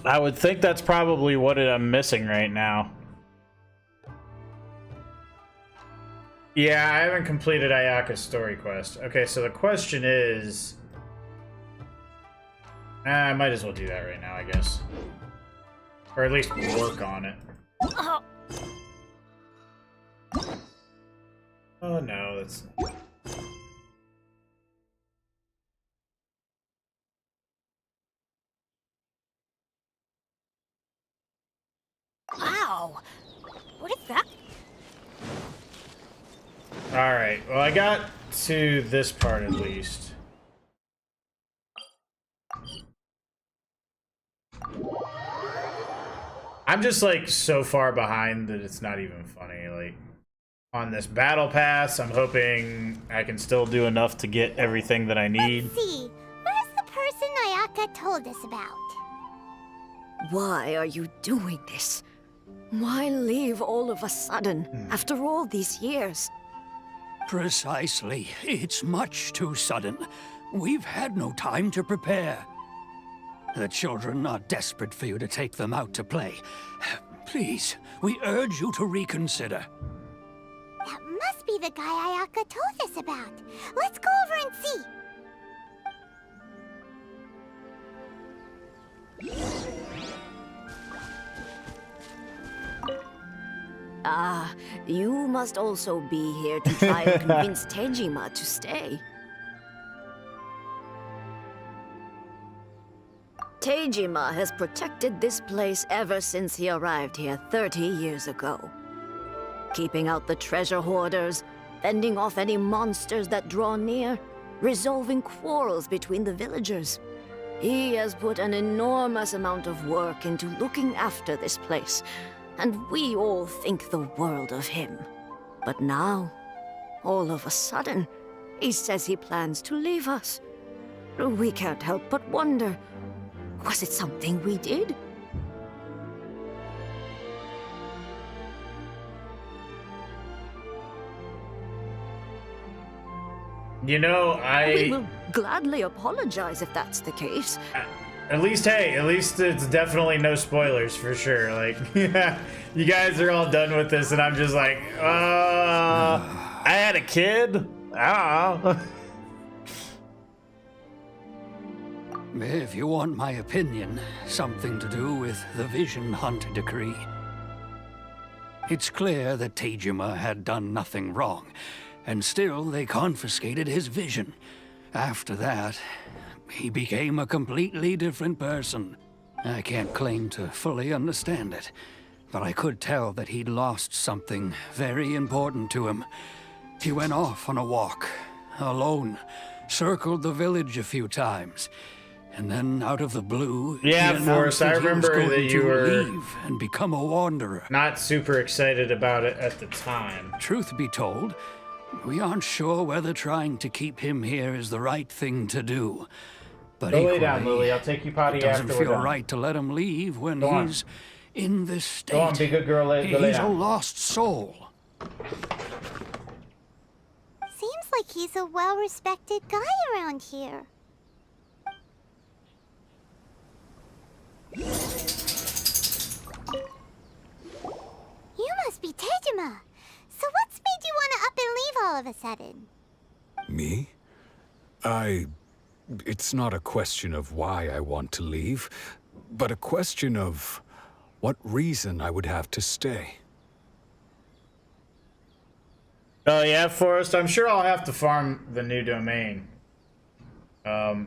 I would think that's probably what I'm missing right now. Yeah, I haven't completed Ayaka's story quest. Okay, so the question is... I might as well do that right now, I guess. Or at least work on it. Oh no, that's... Wow. What is that? Alright, well I got to this part at least. I'm just like so far behind that it's not even funny. Like on this battle pass, I'm hoping I can still do enough to get everything that I need. Let's see. Where's the person Ayaka told us about? Why are you doing this? Why leave all of a sudden, after all these years? Precisely. It's much too sudden. We've had no time to prepare. The children are desperate for you to take them out to play. Please, we urge you to reconsider. That must be the guy Ayaka told us about. Let's go over and see. Ah, you must also be here to try and convince Tejima to stay. Tejima has protected this place ever since he arrived here 30 years ago. Keeping out the treasure hoarders, fending off any monsters that draw near, resolving quarrels between the villagers. He has put an enormous amount of work into looking after this place, and we all think the world of him. But now, all of a sudden, he says he plans to leave us. We can't help but wonder, was it something we did? You know, We will gladly apologize if that's the case. At least, hey, at least it's definitely no spoilers for sure. Like, you guys are all done with this, and I'm just like, I had a kid? I don't know. If you want my opinion, something to do with the Vision Hunt decree. It's clear that Tejima had done nothing wrong, and still they confiscated his vision. After that, he became a completely different person. I can't claim to fully understand it, but I could tell that he'd lost something very important to him. He went off on a walk, alone, circled the village a few times, and then out of the blue, Yeah, he Forrest, announced I that he was remember going that you to were leave and become a wanderer. not super excited about it at the time. Truth be told, we aren't sure whether trying to keep him here is the right thing to do. But Go lay equally, down, Lily. I'll take you potty it doesn't after we're feel done. right to let him leave when Go on. he's in this state. Go on, be a good girl. Go lay He's a down. lost soul. Seems like he's a well-respected guy around here. You must be Tejima. So what's made you want to up and leave all of a sudden? Me? It's not a question of why I want to leave, but a question of what reason I would have to stay. Oh yeah, Forrest, I'm sure I'll have to farm the new domain.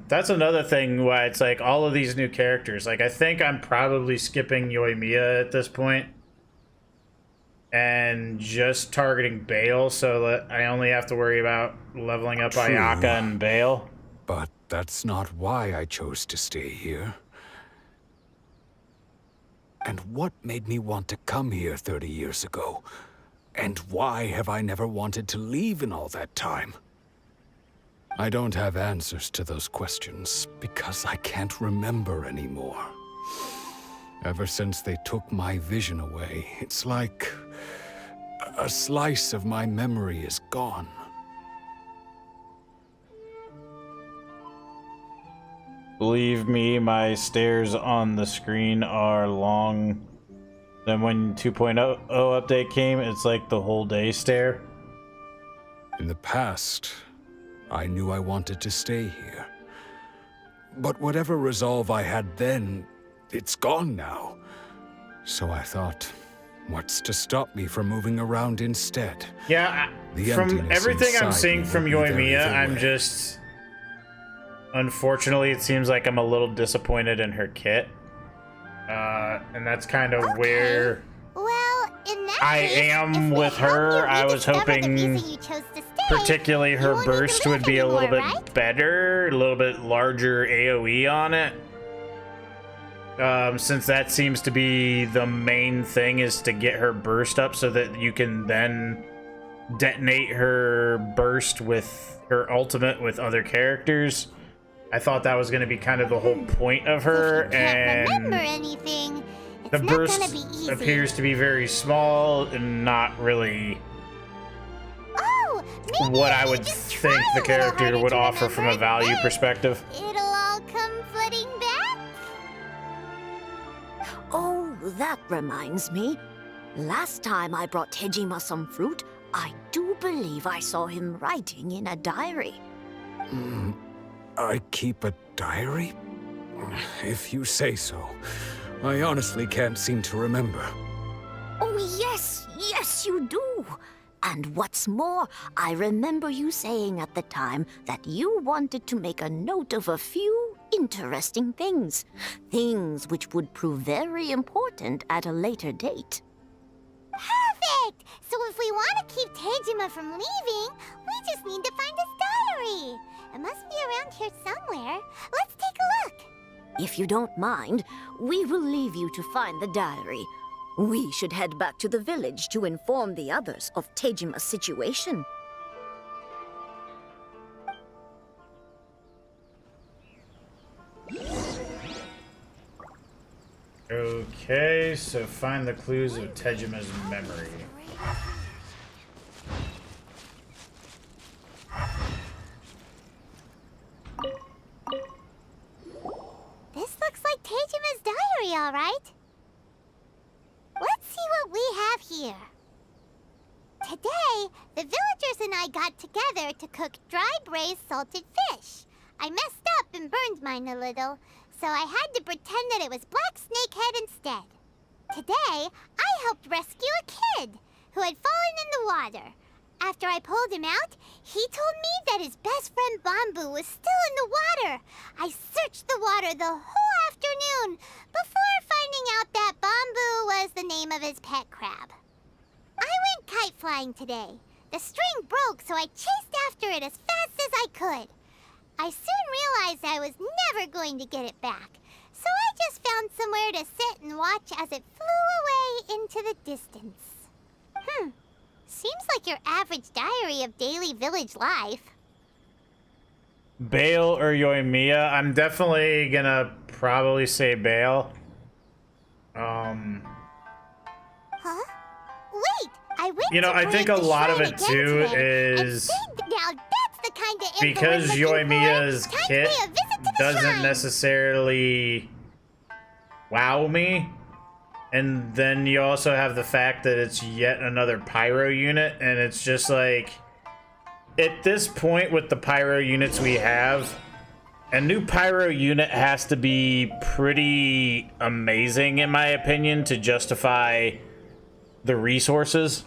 That's another thing why it's like all of these new characters. Like I think I'm probably skipping Yoimiya at this point and just targeting Bale so that I only have to worry about leveling up True. Ayaka and Bale. But that's not why I chose to stay here. And what made me want to come here 30 years ago? And why have I never wanted to leave in all that time? I don't have answers to those questions because I can't remember anymore. Ever since they took my vision away, it's like a slice of my memory is gone. Believe me, my stares on the screen are long. Then when 2.0 update came, it's like the whole day stare. In the past, I knew I wanted to stay here. But whatever resolve I had then, it's gone now. So I thought, what's to stop me from moving around instead? Yeah, The from emptiness everything I'm inside seeing me from will be very Yoimiya, I'm away. just... Unfortunately, it seems like I'm a little disappointed in her kit. And that's kind of where Well, in that I case, am if we with help her. you I was rediscover the hoping reason you chose to stay, particularly you her won't need to burst leave would be a little bit anymore, right? better, a little bit larger AoE on it. Since that seems to be the main thing, is to get her burst up so that you can then detonate her burst with her ultimate with other characters. I thought that was going to be kind of the whole point of her, If you can't remember and anything, it's the not gonna burst be easy. appears to be very small and not really Oh, maybe what if I you would just think try a the little character harder would to offer from a remember, value then perspective. It'll all come flooding back. Oh, that reminds me. Last time I brought Tejima some fruit, I do believe I saw him writing in a diary. I keep a diary? If you say so. I honestly can't seem to remember. Oh, yes, you do. And what's more, I remember you saying at the time that you wanted to make a note of a few interesting things. Things which would prove very important at a later date. Perfect! So if we want to keep Tejima from leaving, we just need to find his diary. It must be around here somewhere. Let's take a look. If you don't mind, we will leave you to find the diary. We should head back to the village to inform the others of Tejima's situation. Okay, so find the clues of Tejima's memory. This looks like Tejima's diary, all right. Let's see what we have here. Today, the villagers and I got together to cook dry braised salted fish. I messed up and burned mine a little, so I had to pretend that it was black snakehead instead. Today, I helped rescue a kid who had fallen in the water. After I pulled him out, he told me that his best friend Bamboo was still in the water. I searched the water the whole afternoon before finding out that Bamboo was the name of his pet crab. I went kite flying today. The string broke, so I chased after it as fast as I could. I soon realized I was never going to get it back, so I just found somewhere to sit and watch as it flew away into the distance. Seems like your average diary of daily village life. Bale or Yoimiya? I'm definitely gonna probably say Bale. Huh? Wait, I went You know, to I think a parade the lot of shrine it again too today, and is now that's the kind of info because we're looking for. Yoimiya's Time to kit pay a visit to the doesn't shrine. necessarily wow me. And then you also have the fact that it's yet another pyro unit, and it's just like, at this point with the pyro units we have, a new pyro unit has to be pretty amazing, in my opinion, to justify the resources.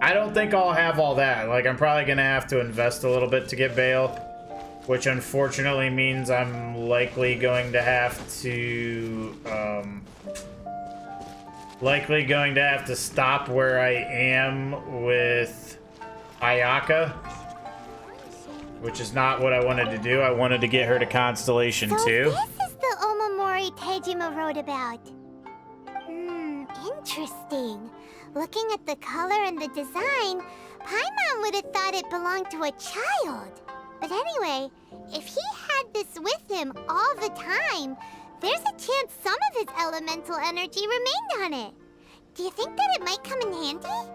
I don't think I'll have all that. Like, I'm probably gonna have to invest a little bit to get Bale, which unfortunately means I'm likely going to have to stop where I am with Ayaka, which is not what I wanted to do. I wanted to get her to Constellation So 2. this is the Omamori story Tejima wrote about. Interesting. Looking at the color and the design, Paimon would have thought it belonged to a child. But anyway, if he had this with him all the time, there's a chance some of his elemental energy remained on it. Do you think that it might come in handy?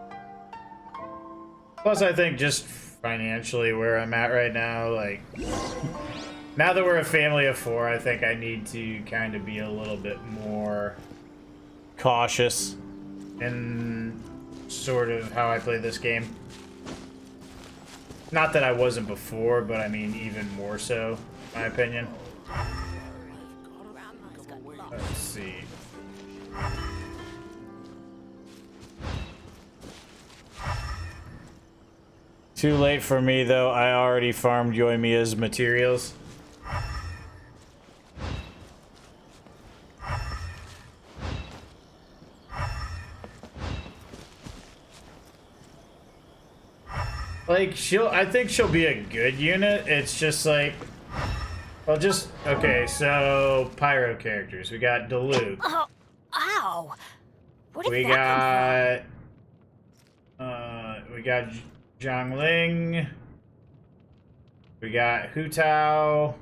Plus, I think just financially where I'm at right now, like, now that we're a family of 4, I think I need to kind of be a little bit more cautious in sort of how I play this game. Not that I wasn't before, but I mean even more so, in my opinion. Let's see. Too late for me, though. I already farmed Yoimiya's materials. Like, I think she'll be a good unit. It's just like, well, okay, so Pyro characters. We got Diluc. Oh, ow. What did We that got, we got Zhongling. We got Hu Tao.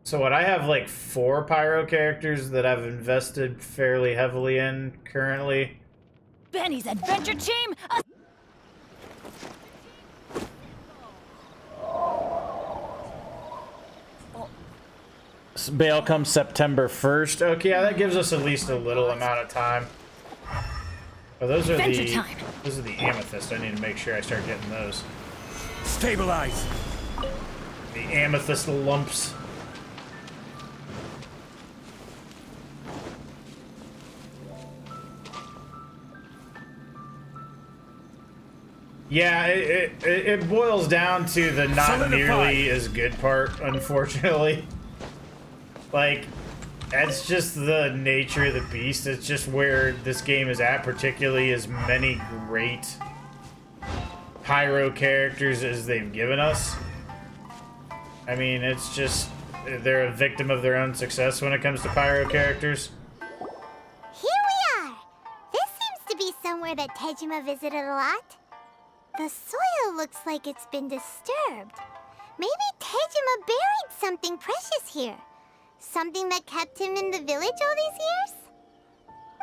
So what, I have like 4 Pyro characters that I've invested fairly heavily in currently. Benny's adventure team? Bail comes September 1st. Okay, yeah, that gives us at least a little amount of time. Oh, those are the amethyst. I need to make sure I start getting those. Stabilize. The amethyst lumps. Yeah, it boils down to the not nearly as good part, unfortunately. Like, that's just the nature of the beast. It's just where this game is at, particularly as many great Pyro characters as they've given us. I mean, it's just, they're a victim of their own success when it comes to Pyro characters. Here we are! This seems to be somewhere that Tejima visited a lot. The soil looks like it's been disturbed. Maybe Tejima buried something precious here. Something that kept him in the village all these years?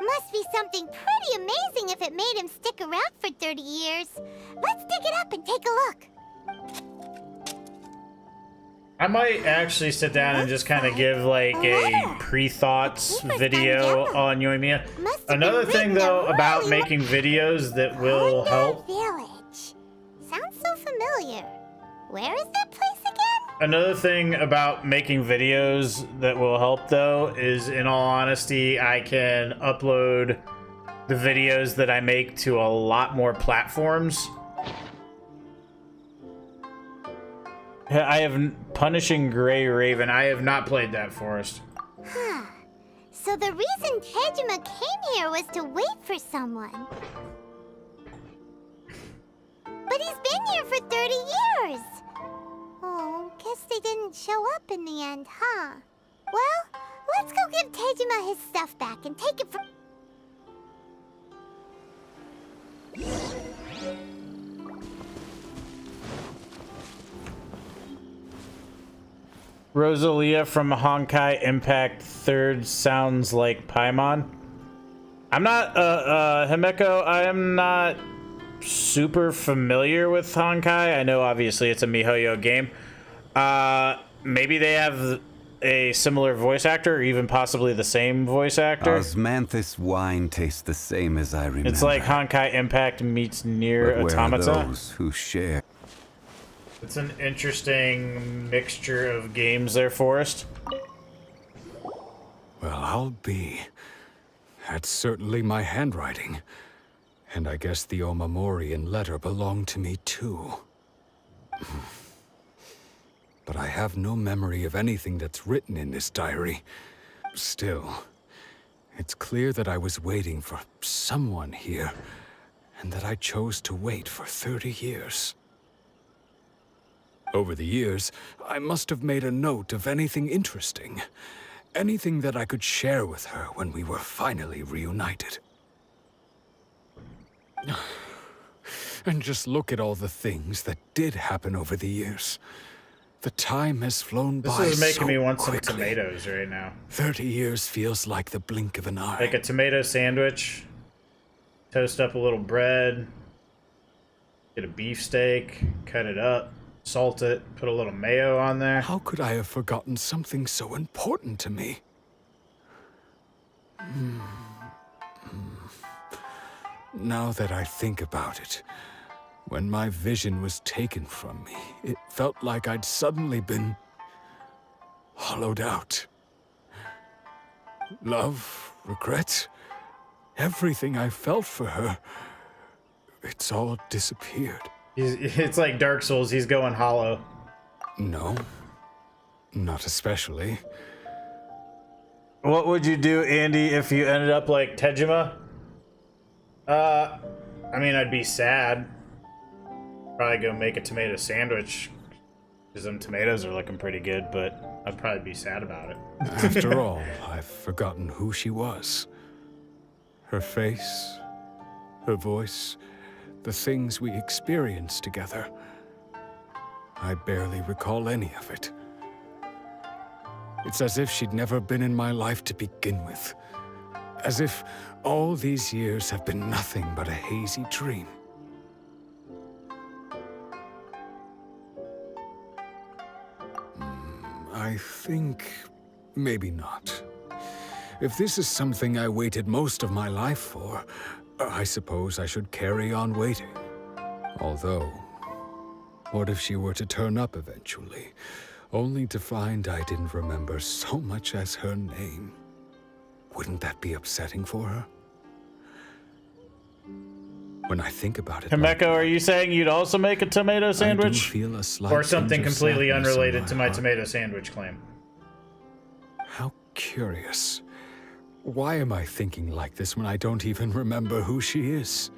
Must be something pretty amazing if it made him stick around for 30 years. Let's dig it up and take a look. I might actually sit down and just kind of give like a pre-thoughts video on Yoimiya. Another thing though about making videos that will help. Village. Sounds so familiar. Where is that place again? Another thing about making videos that will help though is, in all honesty, I can upload the videos that I make to a lot more platforms. I have Punishing Gray Raven. I have not played that, Forrest. Huh. So the reason Tejima came here was to wait for someone. But he's been here for 30 years. Oh, guess they didn't show up in the end, huh? Well, let's go give Tejima his stuff back and take it from... Rosalia from Honkai Impact 3rd sounds like Paimon. I'm not, Himeko, I am not super familiar with Honkai. I know obviously it's a MiHoYo game. Maybe they have a similar voice actor, or even possibly the same voice actor. Osmanthus wine tastes the same as I remember. It's like Honkai Impact meets Nier Automata. Where are those who share? It's an interesting mixture of games there, Forrest. Well, I'll be. That's certainly my handwriting. And I guess the Omamorian letter belonged to me too. But I have no memory of anything that's written in this diary. Still, it's clear that I was waiting for someone here, and that I chose to wait for 30 years. Over the years, I must have made a note of anything interesting. Anything that I could share with her when we were finally reunited. And just look at all the things that did happen over the years. The time has flown by so quickly. This is making me want some tomatoes right now. 30 years feels like the blink of an eye. Like a tomato sandwich. Toast up a little bread. Get a beefsteak. Cut it up. Salt it. Put a little mayo on there. How could I have forgotten something so important to me? Now that I think about it, when my vision was taken from me, it felt like I'd suddenly been hollowed out. Love, regret, everything I felt for her, it's all disappeared. It's like Dark Souls, he's going hollow. No, not especially. What would you do, Andy, if you ended up like Tejima? I mean, I'd be sad. Probably go make a tomato sandwich, because them tomatoes are looking pretty good, but I'd probably be sad about it. After all, I've forgotten who she was. Her face, her voice, the things we experienced together. I barely recall any of it. It's as if she'd never been in my life to begin with. As if all these years have been nothing but a hazy dream. I think maybe not. If this is something I waited most of my life for, I suppose I should carry on waiting. Although, what if she were to turn up eventually, only to find I didn't remember so much as her name? Wouldn't that be upsetting for her? When I think about it, Himeko, are you saying you'd also make a tomato sandwich? I do feel a slight or something tinge of completely sadness in unrelated my to my heart. tomato sandwich claim? How curious. Why am I thinking like this when I don't even remember who she is?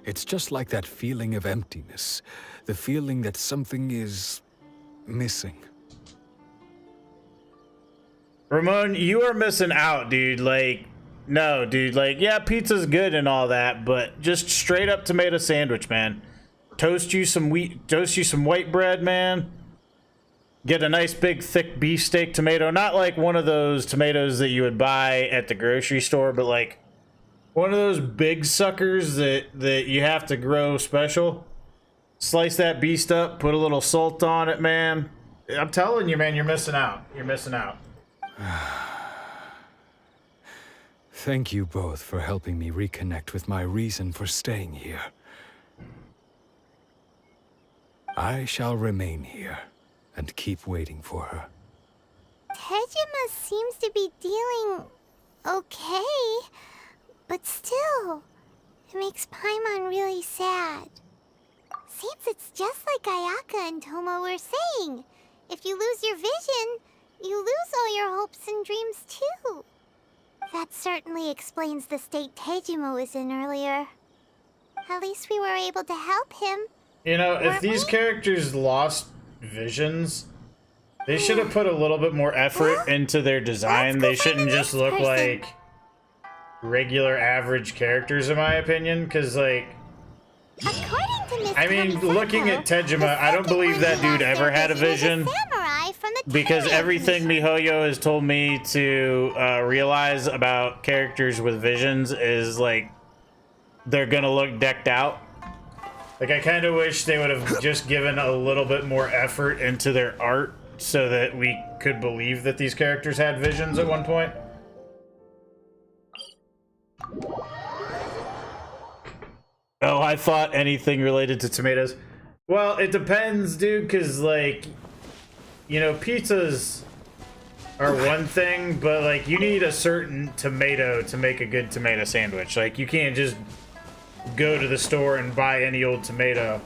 It's just like that feeling of emptiness. The feeling that something is missing. Ramon, you are missing out, dude. Like, no, dude. Like, yeah, pizza's good and all that, but just straight up tomato sandwich, man. Toast you some white bread, man. Get a nice big thick beefsteak tomato, not like one of those tomatoes that you would buy at the grocery store, but like one of those big suckers that you have to grow special. Slice that beast up, put a little salt on it, man. I'm telling you, man, you're missing out. You're missing out. Thank you both for helping me reconnect with my reason for staying here. I shall remain here and keep waiting for her. Tejima seems to be dealing okay, but still, it makes Paimon really sad. Seems it's just like Ayaka and Toma were saying. If you lose your vision, you lose all your hopes and dreams too. That certainly explains the state Tejima was in earlier. At least we were able to help him. You know, if Weren't these we? characters lost visions, they should have put a little bit more effort into their design. They Let's go find shouldn't the just next look person. like regular average characters, in my opinion, because like, According to Miss I mean, Kamsako, looking at Tejima, the I don't second believe one that who dude lost ever their had a vision. is samurai from the Because Terran everything Nation. MiHoYo has told me to realize about characters with visions is like they're gonna look decked out. Like, I kind of wish they would have just given a little bit more effort into their art so that we could believe that these characters had visions at one point. Oh, I thought anything related to tomatoes. Well, it depends, dude, because, like, you know, pizzas are one thing, but, like, you need a certain tomato to make a good tomato sandwich. Like, you can't just go to the store and buy any old tomato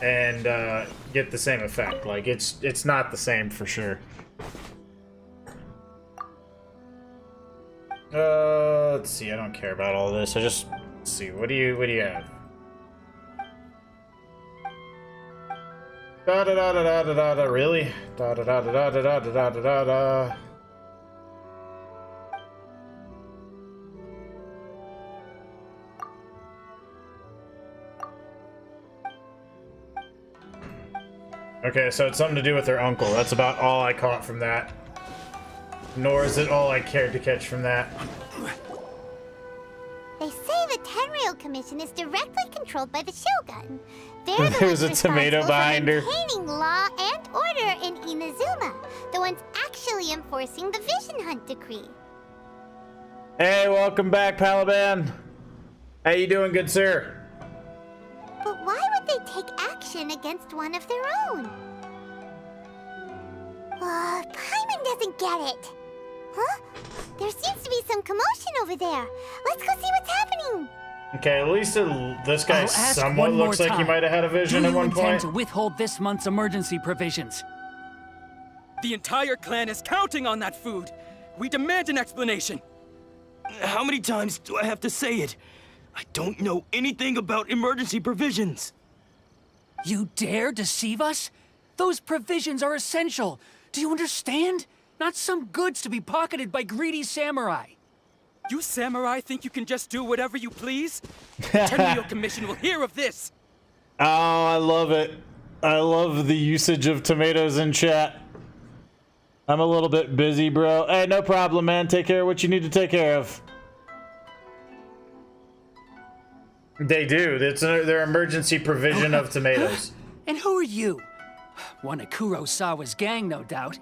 and get the same effect. Like, it's not the same for sure. Let's see. I don't care about all this. Let's see. What do you have? Da da da da da da da da. Really? Da da da da da da da da da da da. Okay, so it's something to do with her uncle. That's about all I caught from that. Nor is it all I cared to catch from that. They say the Tenryou Commission is directly controlled by the Shogun. They're the There's ones a tomato responsible behind her. for maintaining law and order in Inazuma. The ones actually enforcing the Vision Hunt Decree. Hey, welcome back, Palaban. How you doing, good sir? But why would they take action against one of their own? Paimon doesn't get it. Huh? There seems to be some commotion over there. Let's go see what's happening. Okay, at least this guy I'll ask somewhat one more looks like he time. might have had a vision Do at you one intend point. to withhold this month's emergency provisions? The entire clan is counting on that food. We demand an explanation. How many times do I have to say it? I don't know anything about emergency provisions. You dare deceive us? Those provisions are essential. Do you understand? Not some goods to be pocketed by greedy samurai. You samurai think you can just do whatever you please? The Tenryou Commission will hear of this. Oh, I love it. I love the usage of tomatoes in chat. I'm a little bit busy, bro. Hey, no problem, man. Take care of what you need to take care of. They do. It's their emergency provision of tomatoes. And who are you? One of Kurosawa's gang, no doubt.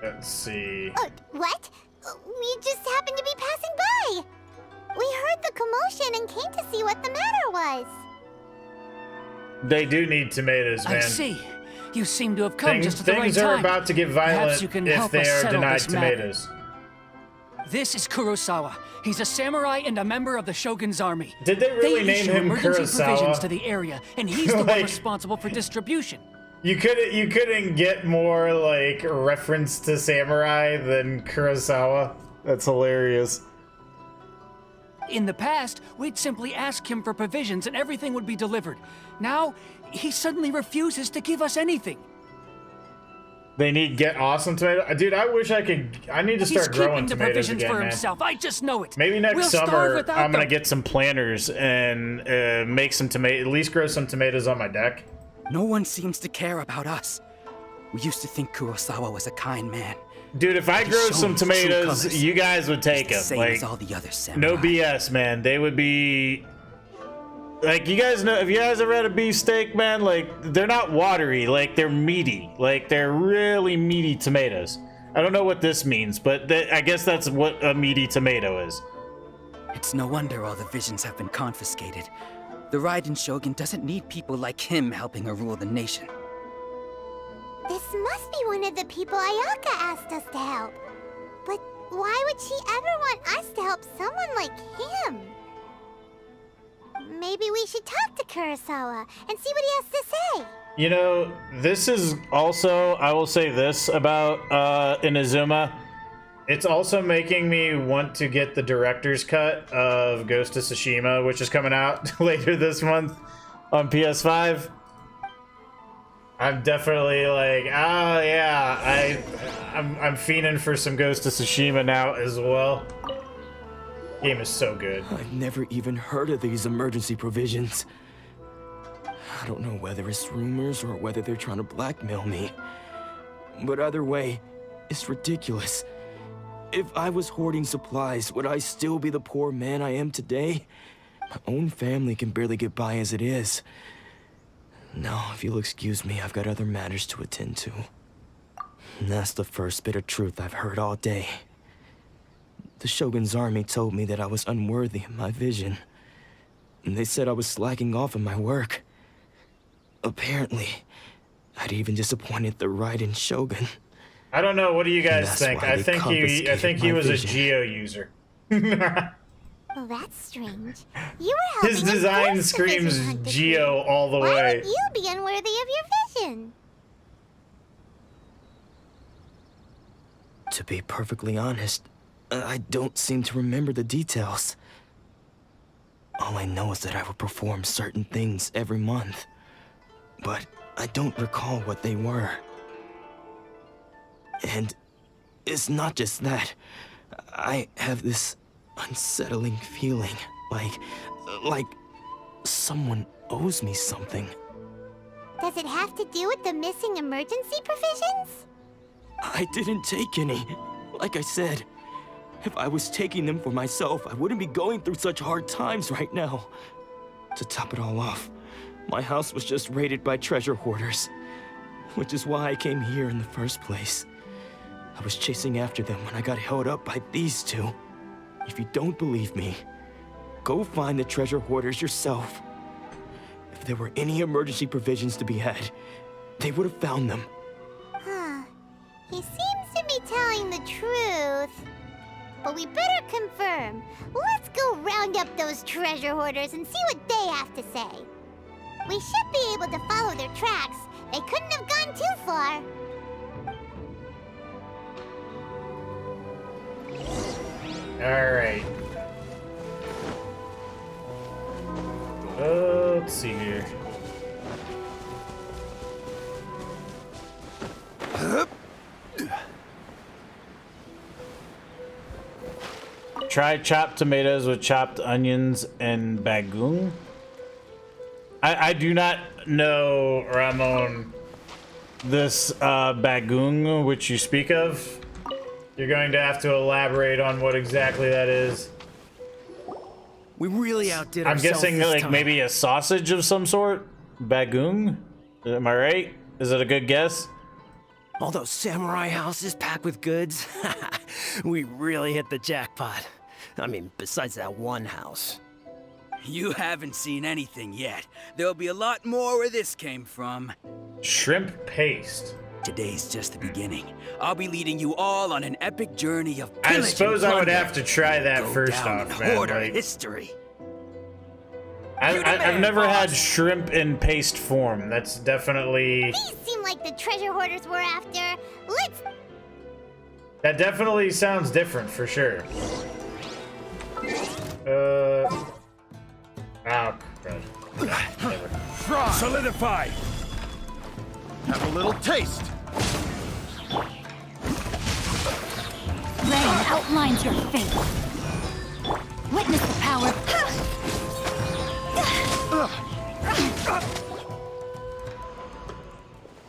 Let's see. What? We just happened to be passing by. We heard the commotion and came to see what the matter was. They do need tomatoes, man. I see. You seem to have come just at the right Things time. are about to get Perhaps violent you can if help they us are settle denied this matter. tomatoes. This is Kurosawa. He's a samurai and a member of the Shogun's army. Did they really name issue him emergency provisions Kurosawa? to the area, and he's the one Like- responsible for distribution. You couldn't get more like reference to samurai than Kurosawa. That's hilarious. In the past, we'd simply ask him for provisions and everything would be delivered. Now, he suddenly refuses to give us anything. They need get awesome tomato. Dude, I wish I could. I need to He's start growing keeping the tomatoes provisions again, for man. himself. I just know it. Maybe next We'll starve summer without I'm gonna them. get some planters and make some tomato. At least grow some tomatoes on my deck. No one seems to care about us. We used to think Kurosawa was a kind man. Dude, if I He's grow shown some his true tomatoes, colors. you guys would take He's the them. same as Like, all the other samurai. no BS, man. They would be. Like, you guys know, if you guys ever had a beefsteak, man, like, they're not watery, like, they're meaty. Like, they're really meaty tomatoes. I don't know what this means, but I guess that's what a meaty tomato is. It's no wonder all the visions have been confiscated. The Raiden Shogun doesn't need people like him helping her rule the nation. This must be one of the people Ayaka asked us to help. But why would she ever want us to help someone like him? Maybe we should talk to Kurosawa and see what he has to say. You know, this is also, I will say this about Inazuma. It's also making me want to get the director's cut of Ghost of Tsushima, which is coming out later this month on PS5. I'm definitely like, oh yeah, I'm fiending for some Ghost of Tsushima now as well. Game is so good. I've never even heard of these emergency provisions. I don't know whether it's rumors or whether they're trying to blackmail me. But either way, it's ridiculous. If I was hoarding supplies, would I still be the poor man I am today? My own family can barely get by as it is. Now, if you'll excuse me, I've got other matters to attend to. And that's the first bit of truth I've heard all day. The Shogun's army told me that I was unworthy of my vision. And they said I was slacking off in my work. Apparently, I'd even disappointed the Raiden Shogun. I don't know. What do you guys That's think? why I they think confiscated he my was a vision. Geo user. Well, that's strange. You were helping His us design force the screams Vision Hunt Decree. Geo all the Why way. would you be unworthy of your vision? To be perfectly honest, I don't seem to remember the details. All I know is that I would perform certain things every month. but I don't recall what they were. And it's not just that. I have this unsettling feeling, like someone owes me something. Does it have to do with the missing emergency provisions? I didn't take any. Like I said, if I was taking them for myself, I wouldn't be going through such hard times right now. To top it all off, my house was just raided by treasure hoarders, which is why I came here in the first place. I was chasing after them when I got held up by these two. If you don't believe me, go find the treasure hoarders yourself. If there were any emergency provisions to be had, they would have found them. Huh. He seems to be telling the truth. But we better confirm. Let's go round up those treasure hoarders and see what they have to say. We should be able to follow their tracks. They couldn't have gone too far. All right. Let's see here. Try chopped tomatoes with chopped onions and bagoong. I do not know, Ramon, this bagoong which you speak of. You're going to have to elaborate on what exactly that is. We really outdid I'm ourselves guessing this like time. maybe a sausage of some sort? Bagoong? Am I right? Is it a good guess? All those samurai houses packed with goods. We really hit the jackpot. I mean, besides that one house. You haven't seen anything yet. There'll be a lot more where this came from. Shrimp paste. Today's just the beginning. I'll be leading you all on an epic journey of I pillage suppose and I would plunder. have to try that Go first down off, in man. hoarder Like, history. I've never had shrimp in paste form. That's definitely... These seem like the treasure hoarders we're after. Let's... That definitely sounds different, for sure. Oh, crud. Whatever. Solidify! Have a little taste! Rain outlines your fate. Witness the power.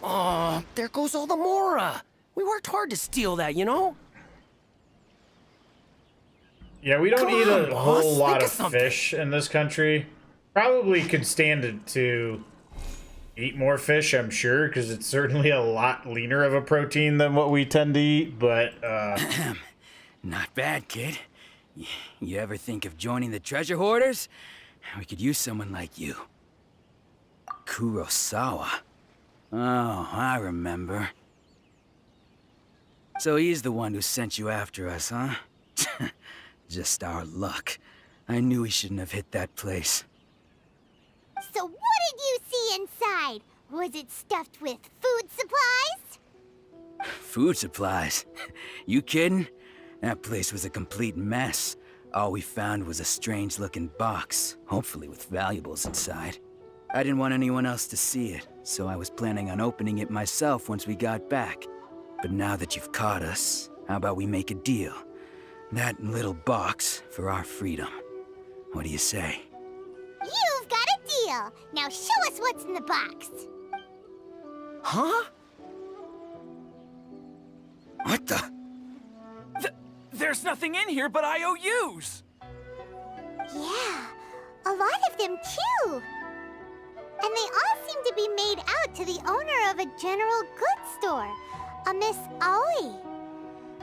Oh, there goes all the Mora. We worked hard to steal that, you know? Yeah, we don't Come eat on, a whole boss. lot Think of of something. fish in this country. Probably could stand it to eat more fish, I'm sure, because it's certainly a lot leaner of a protein than what we tend to eat, but, Not bad, kid. You ever think of joining the treasure hoarders? We could use someone like you. Kurosawa. Oh, I remember. So he's the one who sent you after us, huh? Just our luck. I knew we shouldn't have hit that place. So what did you see inside? Was it stuffed with food supplies? Food supplies? You kidding? That place was a complete mess. All we found was a strange-looking box, hopefully with valuables inside. I didn't want anyone else to see it, so I was planning on opening it myself once we got back. But now that you've caught us, how about we make a deal? That little box for our freedom. What do you say? You've got a deal. Now show us what's in the box. Huh? What the? There's nothing in here but IOUs! Yeah, a lot of them too. And they all seem to be made out to the owner of a general goods store, a Miss Aoi.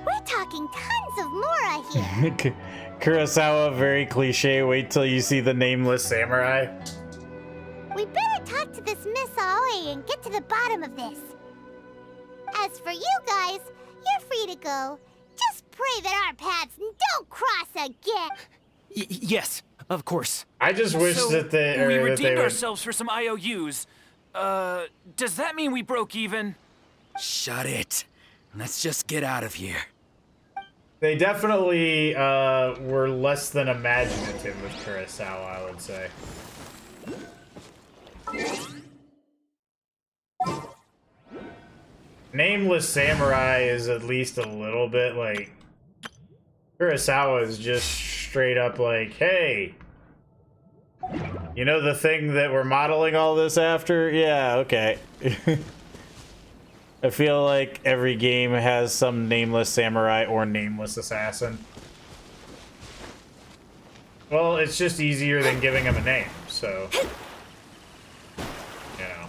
We're talking tons of Mora here. Kurosawa, very cliche. Wait till you see the nameless samurai. We better talk to this Miss Aoi and get to the bottom of this. As for you guys, you're free to go. Just pray that our paths don't cross again. Yes, of course. I just wish So, that they, we that redeemed they would... ourselves for some IOUs. Does that mean we broke even? Shut it. Let's just get out of here. They definitely were less than imaginative with Kurosawa, I would say. Nameless Samurai is at least a little bit like... Kurosawa is just straight up like, hey, you know the thing that we're modeling all this after? Yeah, okay. I feel like every game has some nameless samurai or nameless assassin. Well, it's just easier than giving him a name, so... You know.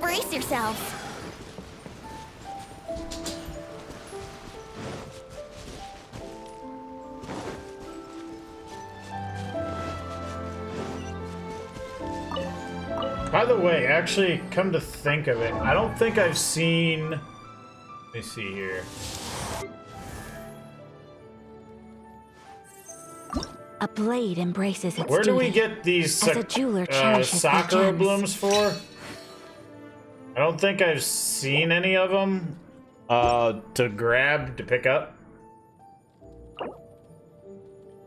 Brace yourselves. By the way, actually, come to think of it, I don't think I've seen... Let me see here. A blade embraces its Where do we student, get these as a jeweler cherishes their Sakura gems. blooms for? I don't think I've seen any of them to grab, to pick up.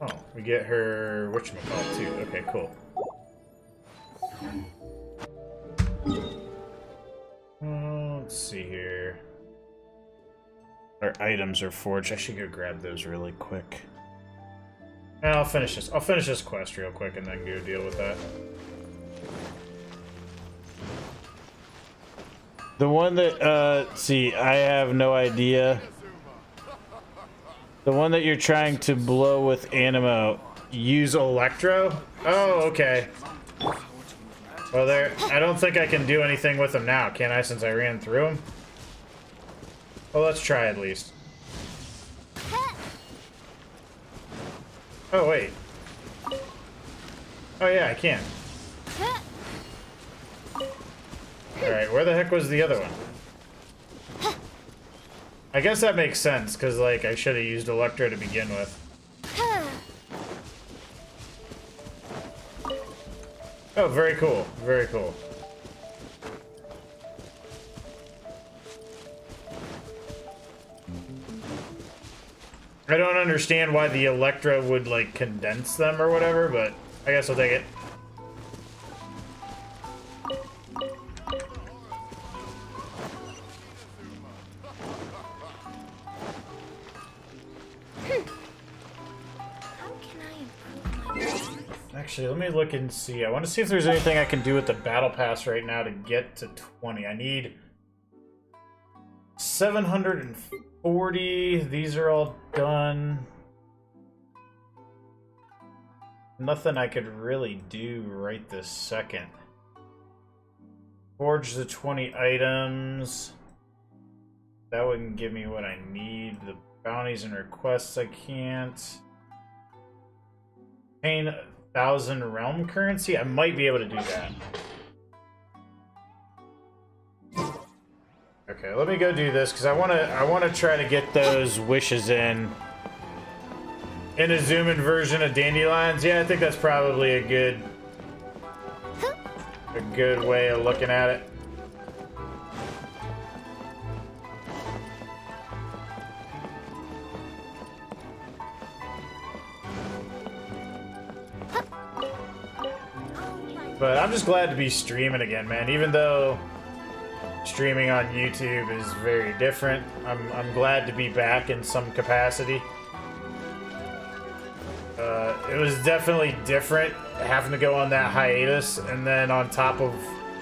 Oh, we get her whatchamacallit too. Okay, cool. Let's see here. Our items are forged. I should go grab those really quick. And I'll finish this. I'll finish this quest real quick and then go deal with that. The one that, see, I have no idea. The one that you're trying to blow with Animo, use Electro? Oh, okay. Well, there, I don't think I can do anything with them now, can I, since I ran through them? Well, let's try at least. Oh, wait. Oh, yeah, I can. Alright, where the heck was the other one? I guess that makes sense, because, like, I should have used Electro to begin with. Oh, very cool. Very cool. I don't understand why the Electro would, like, condense them or whatever, but I guess I'll take it. Actually, let me look and see. I want to see if there's anything I can do with the battle pass right now to get to 20. I need 740. These are all done. Nothing I could really do right this second. Forge the 20 items. That wouldn't give me what I need. The bounties and requests I can't. Paying 1,000 realm currency? I might be able to do that. Okay, let me go do this because I wanna try to get those wishes in a zoom-in version of Dandelions. Yeah, I think that's probably a good way of looking at it. But I'm just glad to be streaming again, man. Even though streaming on YouTube is very different, I'm glad to be back in some capacity. It was definitely different having to go on that hiatus, and then on top of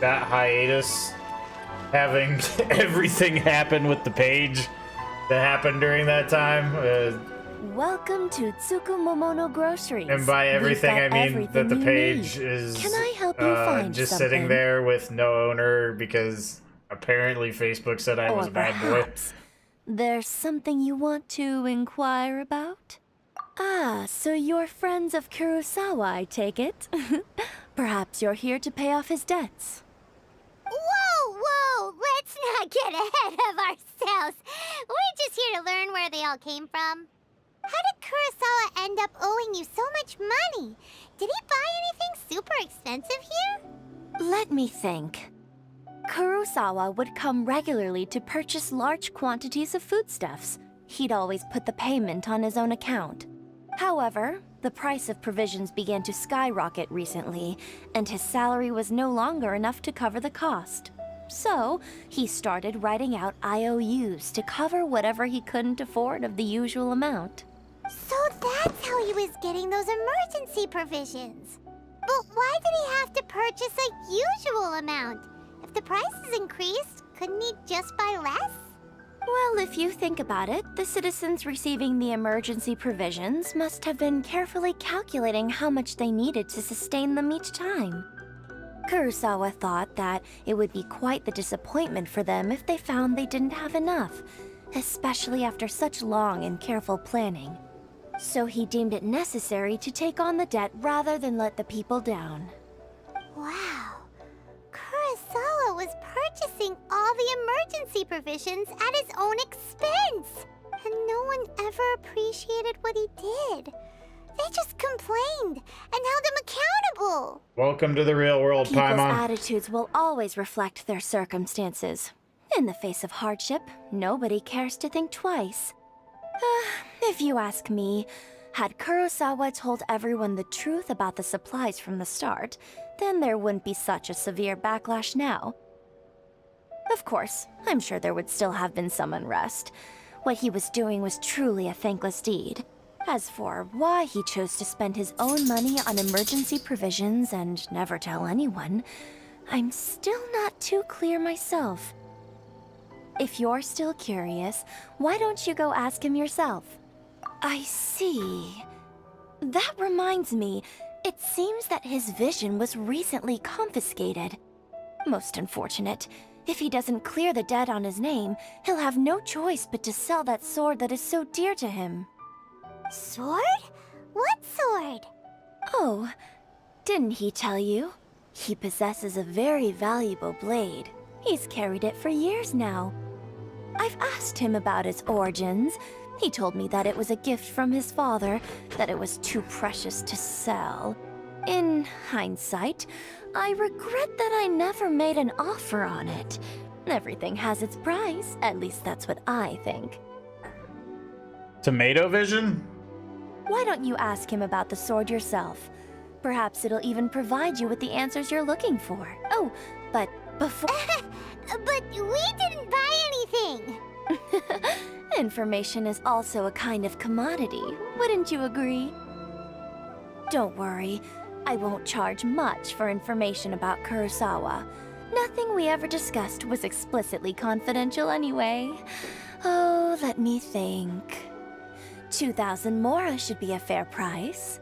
that hiatus, having everything happen with the page that happened during that time. Welcome to Tsukumomono Groceries. And by everything, I mean everything that the you page need. is Can I help you find just something? sitting there with no owner because apparently Facebook said I was a bad boy. Perhaps there's something you want to inquire about? Ah, so you're friends of Kurosawa, I take it. Perhaps you're here to pay off his debts. Whoa, whoa! Let's not get ahead of ourselves. We're just here to learn where they all came from. How did Kurosawa end up owing you so much money? Did he buy anything super expensive here? Let me think. Kurosawa would come regularly to purchase large quantities of foodstuffs. He'd always put the payment on his own account. However, the price of provisions began to skyrocket recently, and his salary was no longer enough to cover the cost. So, he started writing out IOUs to cover whatever he couldn't afford of the usual amount. So that's how he was getting those emergency provisions. But why did he have to purchase a usual amount? If the prices increased, couldn't he just buy less? Well, if you think about it, the citizens receiving the emergency provisions must have been carefully calculating how much they needed to sustain them each time. Kurosawa thought that it would be quite the disappointment for them if they found they didn't have enough, especially after such long and careful planning. So he deemed it necessary to take on the debt rather than let the people down. Wow. Kurosawa was purchasing all the emergency provisions at his own expense. And no one ever appreciated what he did. They just complained and held him accountable. Welcome to the real world, People's Paimon. attitudes will always reflect their circumstances. In the face of hardship, nobody cares to think twice. If you ask me, had Kurosawa told everyone the truth about the supplies from the start, then there wouldn't be such a severe backlash now. Of course, I'm sure there would still have been some unrest. What he was doing was truly a thankless deed. As for why he chose to spend his own money on emergency provisions and never tell anyone, I'm still not too clear myself. If you're still curious, why don't you go ask him yourself? I see. That reminds me, it seems that his vision was recently confiscated. Most unfortunate. If he doesn't clear the debt on his name, he'll have no choice but to sell that sword that is so dear to him. Sword? What sword? Oh, didn't he tell you? He possesses a very valuable blade. He's carried it for years now. I've asked him about its origins. He told me that it was a gift from his father, that it was too precious to sell. In hindsight, I regret that I never made an offer on it. Everything has its price, at least that's what I think. Tomato vision? Why don't you ask him about the sword yourself? Perhaps it'll even provide you with the answers you're looking for. Oh, but before... But we didn't buy anything! Information is also a kind of commodity, wouldn't you agree? Don't worry, I won't charge much for information about Kurosawa. Nothing we ever discussed was explicitly confidential anyway. Oh, let me think. 2,000 mora should be a fair price.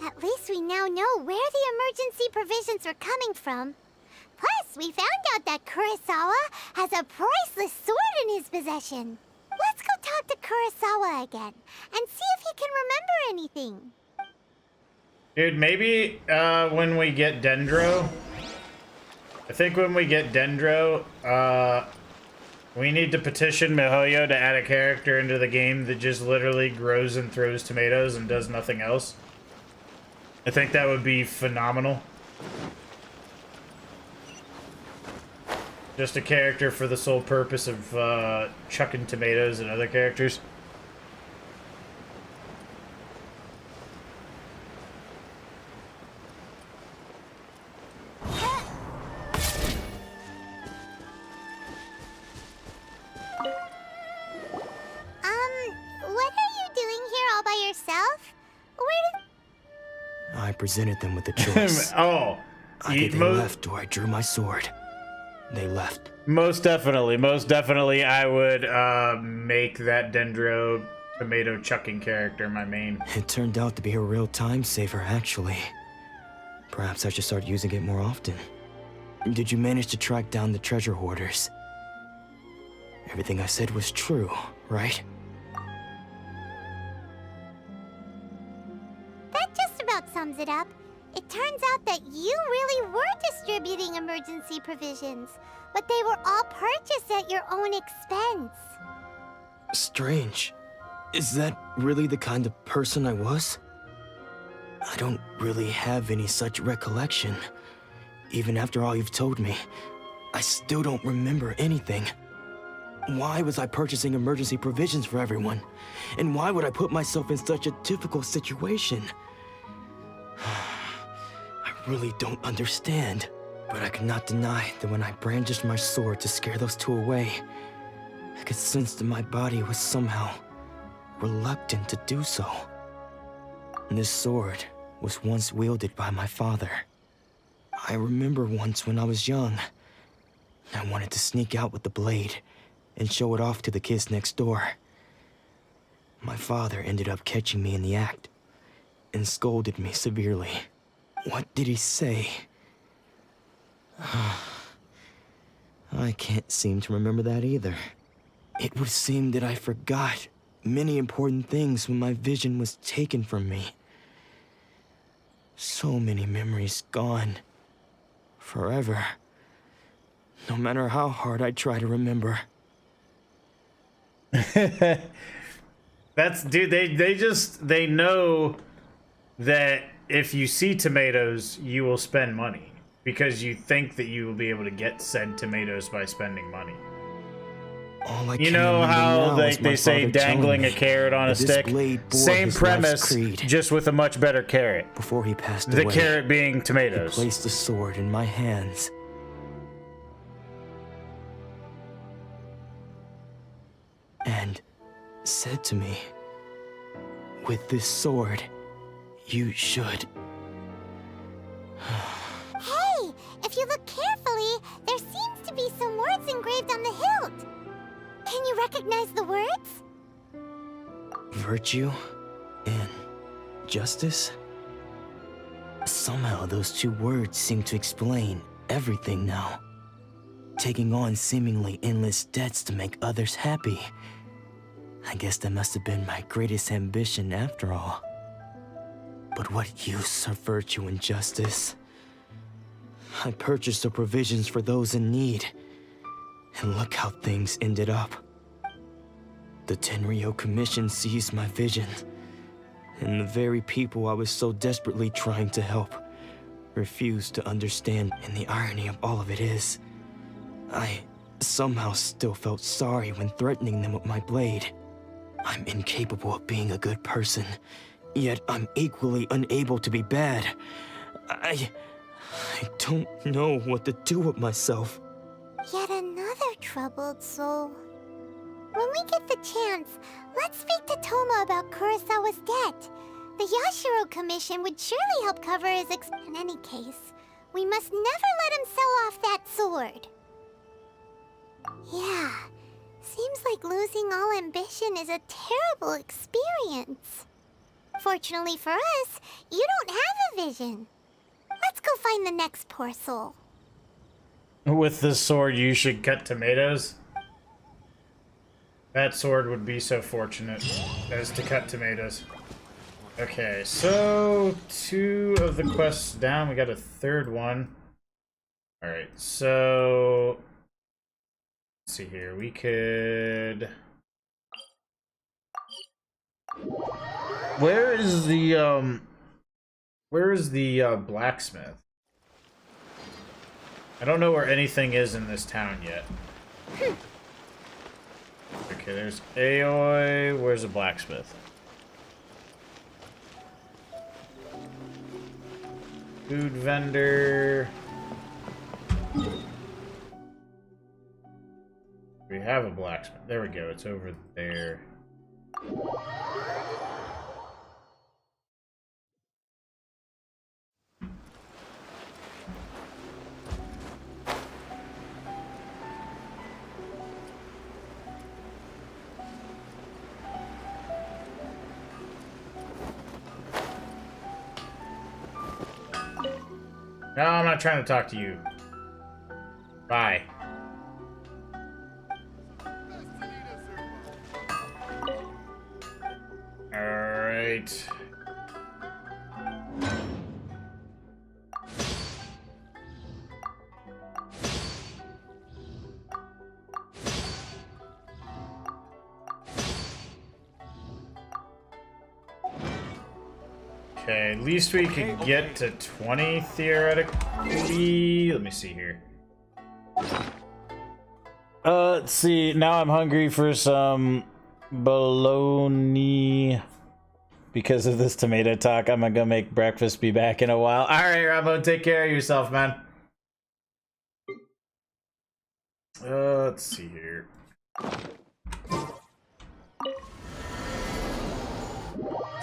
At least we now know where the emergency provisions were coming from. Plus, we found out that Kurosawa has a priceless sword in his possession. Let's go talk to Kurosawa again and see if he can remember anything. Dude, maybe when we get Dendro, I think when we get Dendro, we need to petition MiHoYo to add a character into the game that just literally grows and throws tomatoes and does nothing else. I think that would be phenomenal. Just a character for the sole purpose of chucking tomatoes at other characters. What are you doing here all by yourself? Where did... I presented them with the choice. Oh. Either they left or I drew my sword. They left. Most definitely I would make that Dendro tomato chucking character my main. It turned out to be a real time saver, actually. Perhaps I should start using it more often. Did you manage to track down the treasure hoarders? Everything I said was true, right? That just about sums it up. It turns out that you really were distributing emergency provisions, but they were all purchased at your own expense. Strange. Is that really the kind of person I was? I don't really have any such recollection. Even after all you've told me, I still don't remember anything. Why was I purchasing emergency provisions for everyone? And why would I put myself in such a difficult situation? I really don't understand. But I could not deny that when I brandished my sword to scare those two away, I could sense that my body was somehow reluctant to do so. And this sword was once wielded by my father. I remember once when I was young, I wanted to sneak out with the blade and show it off to the kids next door. My father ended up catching me in the act and scolded me severely. What did he say? I can't seem to remember that either. It would seem that I forgot many important things when my vision was taken from me. So many memories gone. Forever. No matter how hard I try to remember. That's, dude, they know that if you see tomatoes, you will spend money. Because you think that you will be able to get said tomatoes by spending money. You know how they say dangling a carrot on a stick? Same premise, just with a much better carrot. Before he passed away, the carrot being tomatoes. He placed the sword in my hands. And said to me, with this sword, you should... Hey, if you look carefully, there seems to be some words engraved on the hilt. Can you recognize the words? Virtue and justice? Somehow those two words seem to explain everything now. Taking on seemingly endless debts to make others happy. I guess that must have been my greatest ambition after all. But what use of virtue and justice? I purchased the provisions for those in need. And look how things ended up. The Tenryo Commission seized my vision. And the very people I was so desperately trying to help refused to understand. And the irony of all of it is, I somehow still felt sorry when threatening them with my blade. I'm incapable of being a good person, yet I'm equally unable to be bad. I don't know what to do with myself. Yet another troubled soul. When we get the chance, let's speak to Toma about Kurosawa's debt. The Yashiro Commission would surely help cover his In any case, we must never let him sell off that sword. Yeah, seems like losing all ambition is a terrible experience. Fortunately for us, you don't have a vision. Let's go find the next poor soul. With this sword, you should cut tomatoes. That sword would be so fortunate as to cut tomatoes. Okay, so 2 of the quests down. We got a 3rd one. Alright, so... let's see here. We could... Where is the blacksmith? I don't know where anything is in this town yet. Okay, there's Aoi. Where's the blacksmith? Food vendor. We have a blacksmith. There we go. It's over there. No, I'm not trying to talk to you. Bye. Alright. Okay, at least we could get to 20 theoretically. Let me see here. Let's see. Now I'm hungry for some bologna. Because of this tomato talk, I'm gonna go make breakfast. Be back in a while. All right, Rambo, take care of yourself, man. Let's see here.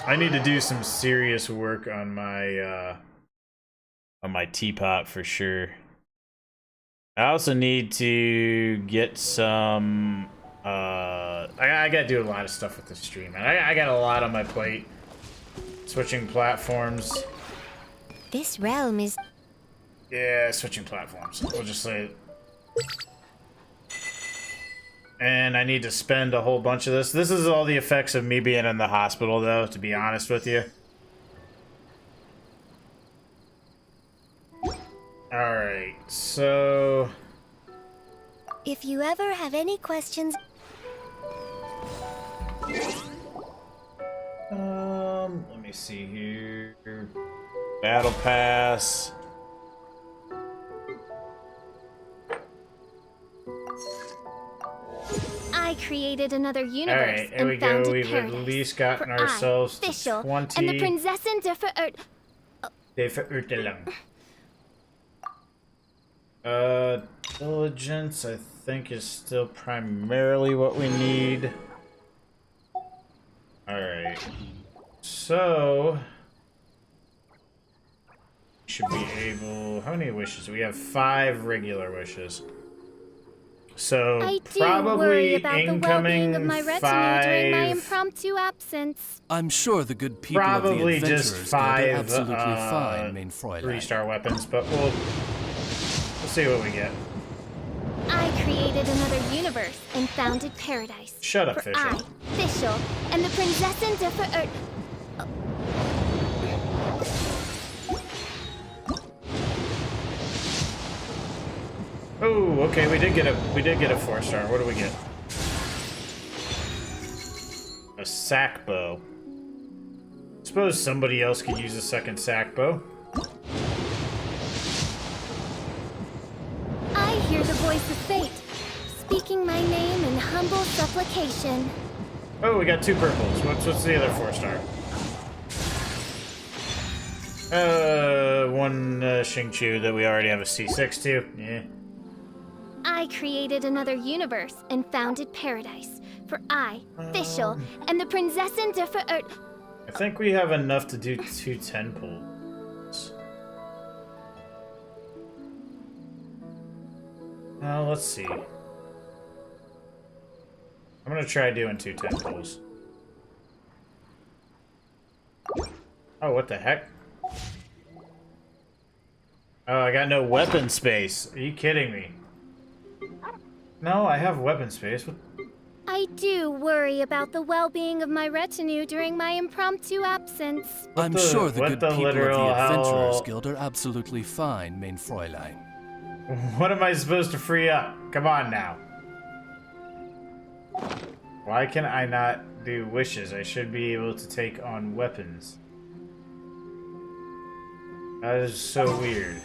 I need to do some serious work on my teapot for sure. I also need to get some. I gotta do a lot of stuff with the stream, man. I got a lot on my plate. Switching platforms. This realm is... Yeah, switching platforms. We'll just say it. And I need to spend a whole bunch of this. This is all the effects of me being in the hospital, though, to be honest with you. Alright, so... If you ever have any questions... Let me see here. Battle Pass. I created another universe. Alright, there we go. We've at least gotten ourselves to 20. And the Prinzessin Diligence, I think, is still primarily what we need. Alright. So... should be able... How many wishes? We have 5 regular wishes. So, I do probably worry about the well-being incoming of my retinue 5... during my imprumtu absence. I'm sure the good people Probably of the just Adventurers 5 are absolutely fine, main Fräulein. 3-star weapons, but we'll see what we get. I created another universe and founded paradise. Shut up, for Fischl. I, Fischl, and the Prinzessin Oh, okay, we did get a 4-star. What do we get? A sack bow. Suppose somebody else could use a second sack bow. I hear the voice of fate, speaking my name in humble supplication. Oh, we got 2 purples. What's the other 4-star? 1 Xingqiu that we already have a C6 to. Yeah. I created another universe and founded paradise. For I, Fischl, and the Prinzessin I think we have enough to do 2 10 pulls. Now, let's see. I'm gonna try doing 2 10 pulls. Oh, what the heck? Oh, I got no weapon space. Are you kidding me? No, I have weapon space. What? I do worry about the well-being of my retinue during my impromptu absence. I'm sure the good people of the Adventurers hell? Guild are absolutely fine, main Fräulein. What am I supposed to free up? Come on now. Why can I not do wishes? I should be able to take on weapons. That is so weird.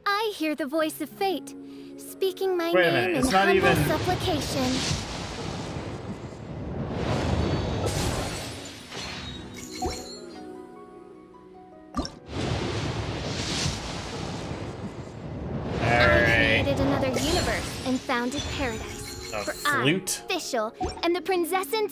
I hear the voice of fate, speaking my Wait a name minute, in it's not humble even- supplication. I created another universe and founded paradise. A For flute? I, Fischl, and the Prinzessin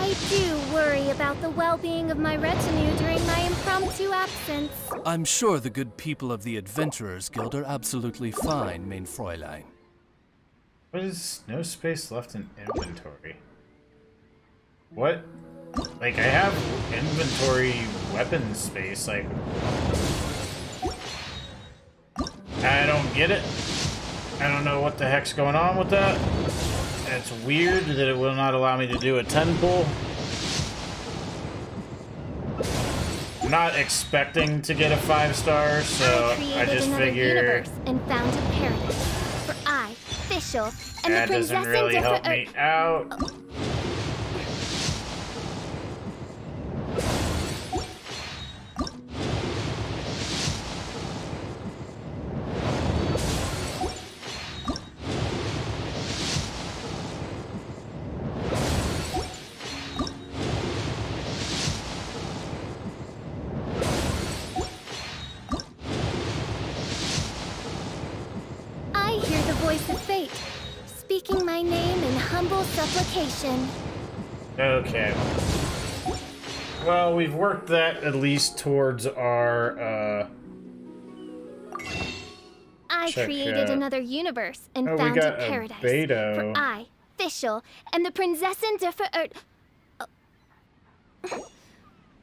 I do worry about the well-being of my retinue during my impromptu absence. I'm sure the good people of the Adventurers Guild are absolutely fine, mein Fräulein. What is no space left in inventory? What? Like, I have inventory weapon space, like... I don't get it. I don't know what the heck's going on with that. It's weird that it will not allow me to do a 10 pull. I'm not expecting to get a 5-star, so I just figured... universe and founded paradise. For I, Fischl, and that the princess doesn't really help me out. I hear the voice of fate, speaking my name in humble supplication. Okay. Well, we've worked that at least towards our, I created another universe and founded we got paradise. a Beto. For I, Fischl, and the Prinzessin der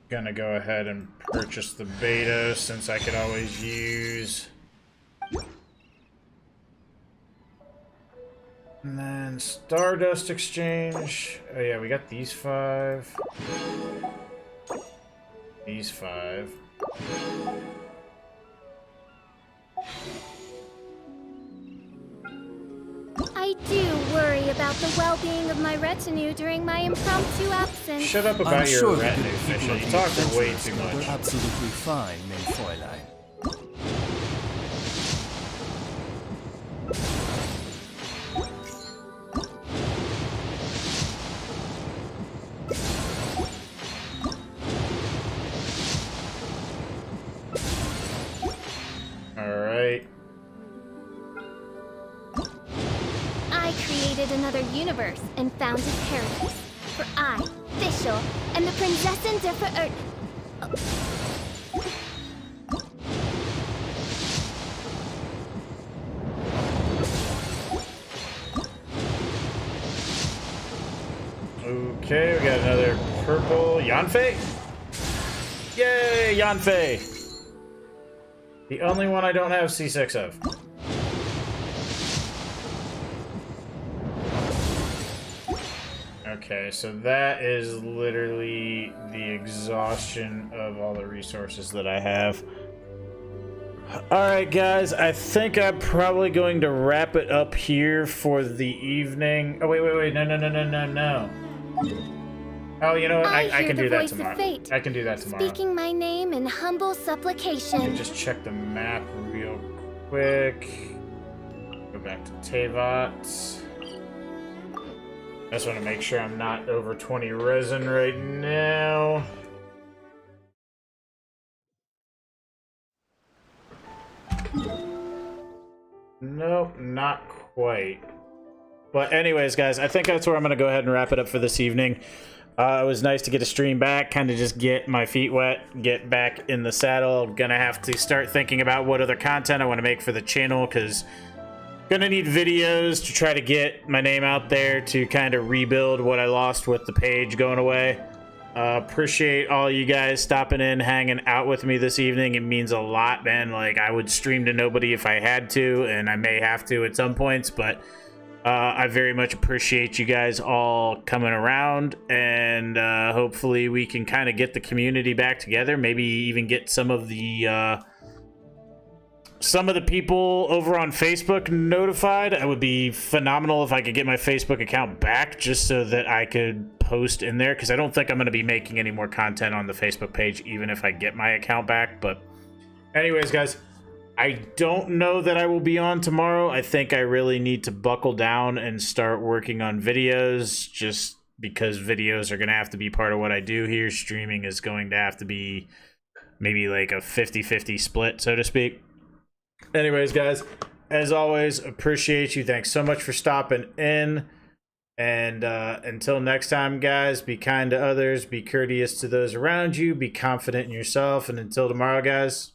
Gonna go ahead and purchase the Beto since I could always use. And then Stardust Exchange. Oh yeah, we got these 5. These 5. I do worry about the well-being of my retinue during my impromptu absence. Shut up about I'm your sure retinue, the good people Fischl. of You the talk way Adventurers too Guild much. are absolutely fine, mein Fräulein. Alright. I created another universe and founded paradise. For I, Fischl, and the Prinzessin der Okay, we got another purple Yanfei. Yay, Yanfei! The only one I don't have C6 of. Okay, so that is literally the exhaustion of all the resources that I have. Alright guys, I think I'm probably going to wrap it up here for the evening. Oh wait, no. Oh, you know what? I can do that tomorrow. I can do that tomorrow. Speaking my name in humble supplication. Just check the map real quick. Go back to Tevat. I just want to make sure I'm not over 20 resin right now. Nope, not quite. But anyways, guys, I think that's where I'm going to go ahead and wrap it up for this evening. It was nice to get a stream back, kind of just get my feet wet, get back in the saddle. Gonna have to start thinking about what other content I want to make for the channel, because gonna need videos to try to get my name out there to kind of rebuild what I lost with the page going away. Appreciate all you guys stopping in, hanging out with me this evening. It means a lot, man. Like, I would stream to nobody if I had to, and I may have to at some points, but I very much appreciate you guys all coming around, and hopefully we can kind of get the community back together. Maybe even get some of the people over on Facebook notified. It would be phenomenal if I could get my Facebook account back, just so that I could post in there, because I don't think I'm going to be making any more content on the Facebook page, even if I get my account back. But anyways, guys, I don't know that I will be on tomorrow. I think I really need to buckle down and start working on videos, just because videos are going to have to be part of what I do here. Streaming is going to have to be maybe like a 50-50 split, so to speak. Anyways, guys, as always, appreciate you. Thanks so much for stopping in. And until next time, guys, be kind to others, be courteous to those around you, be confident in yourself. And until tomorrow, guys,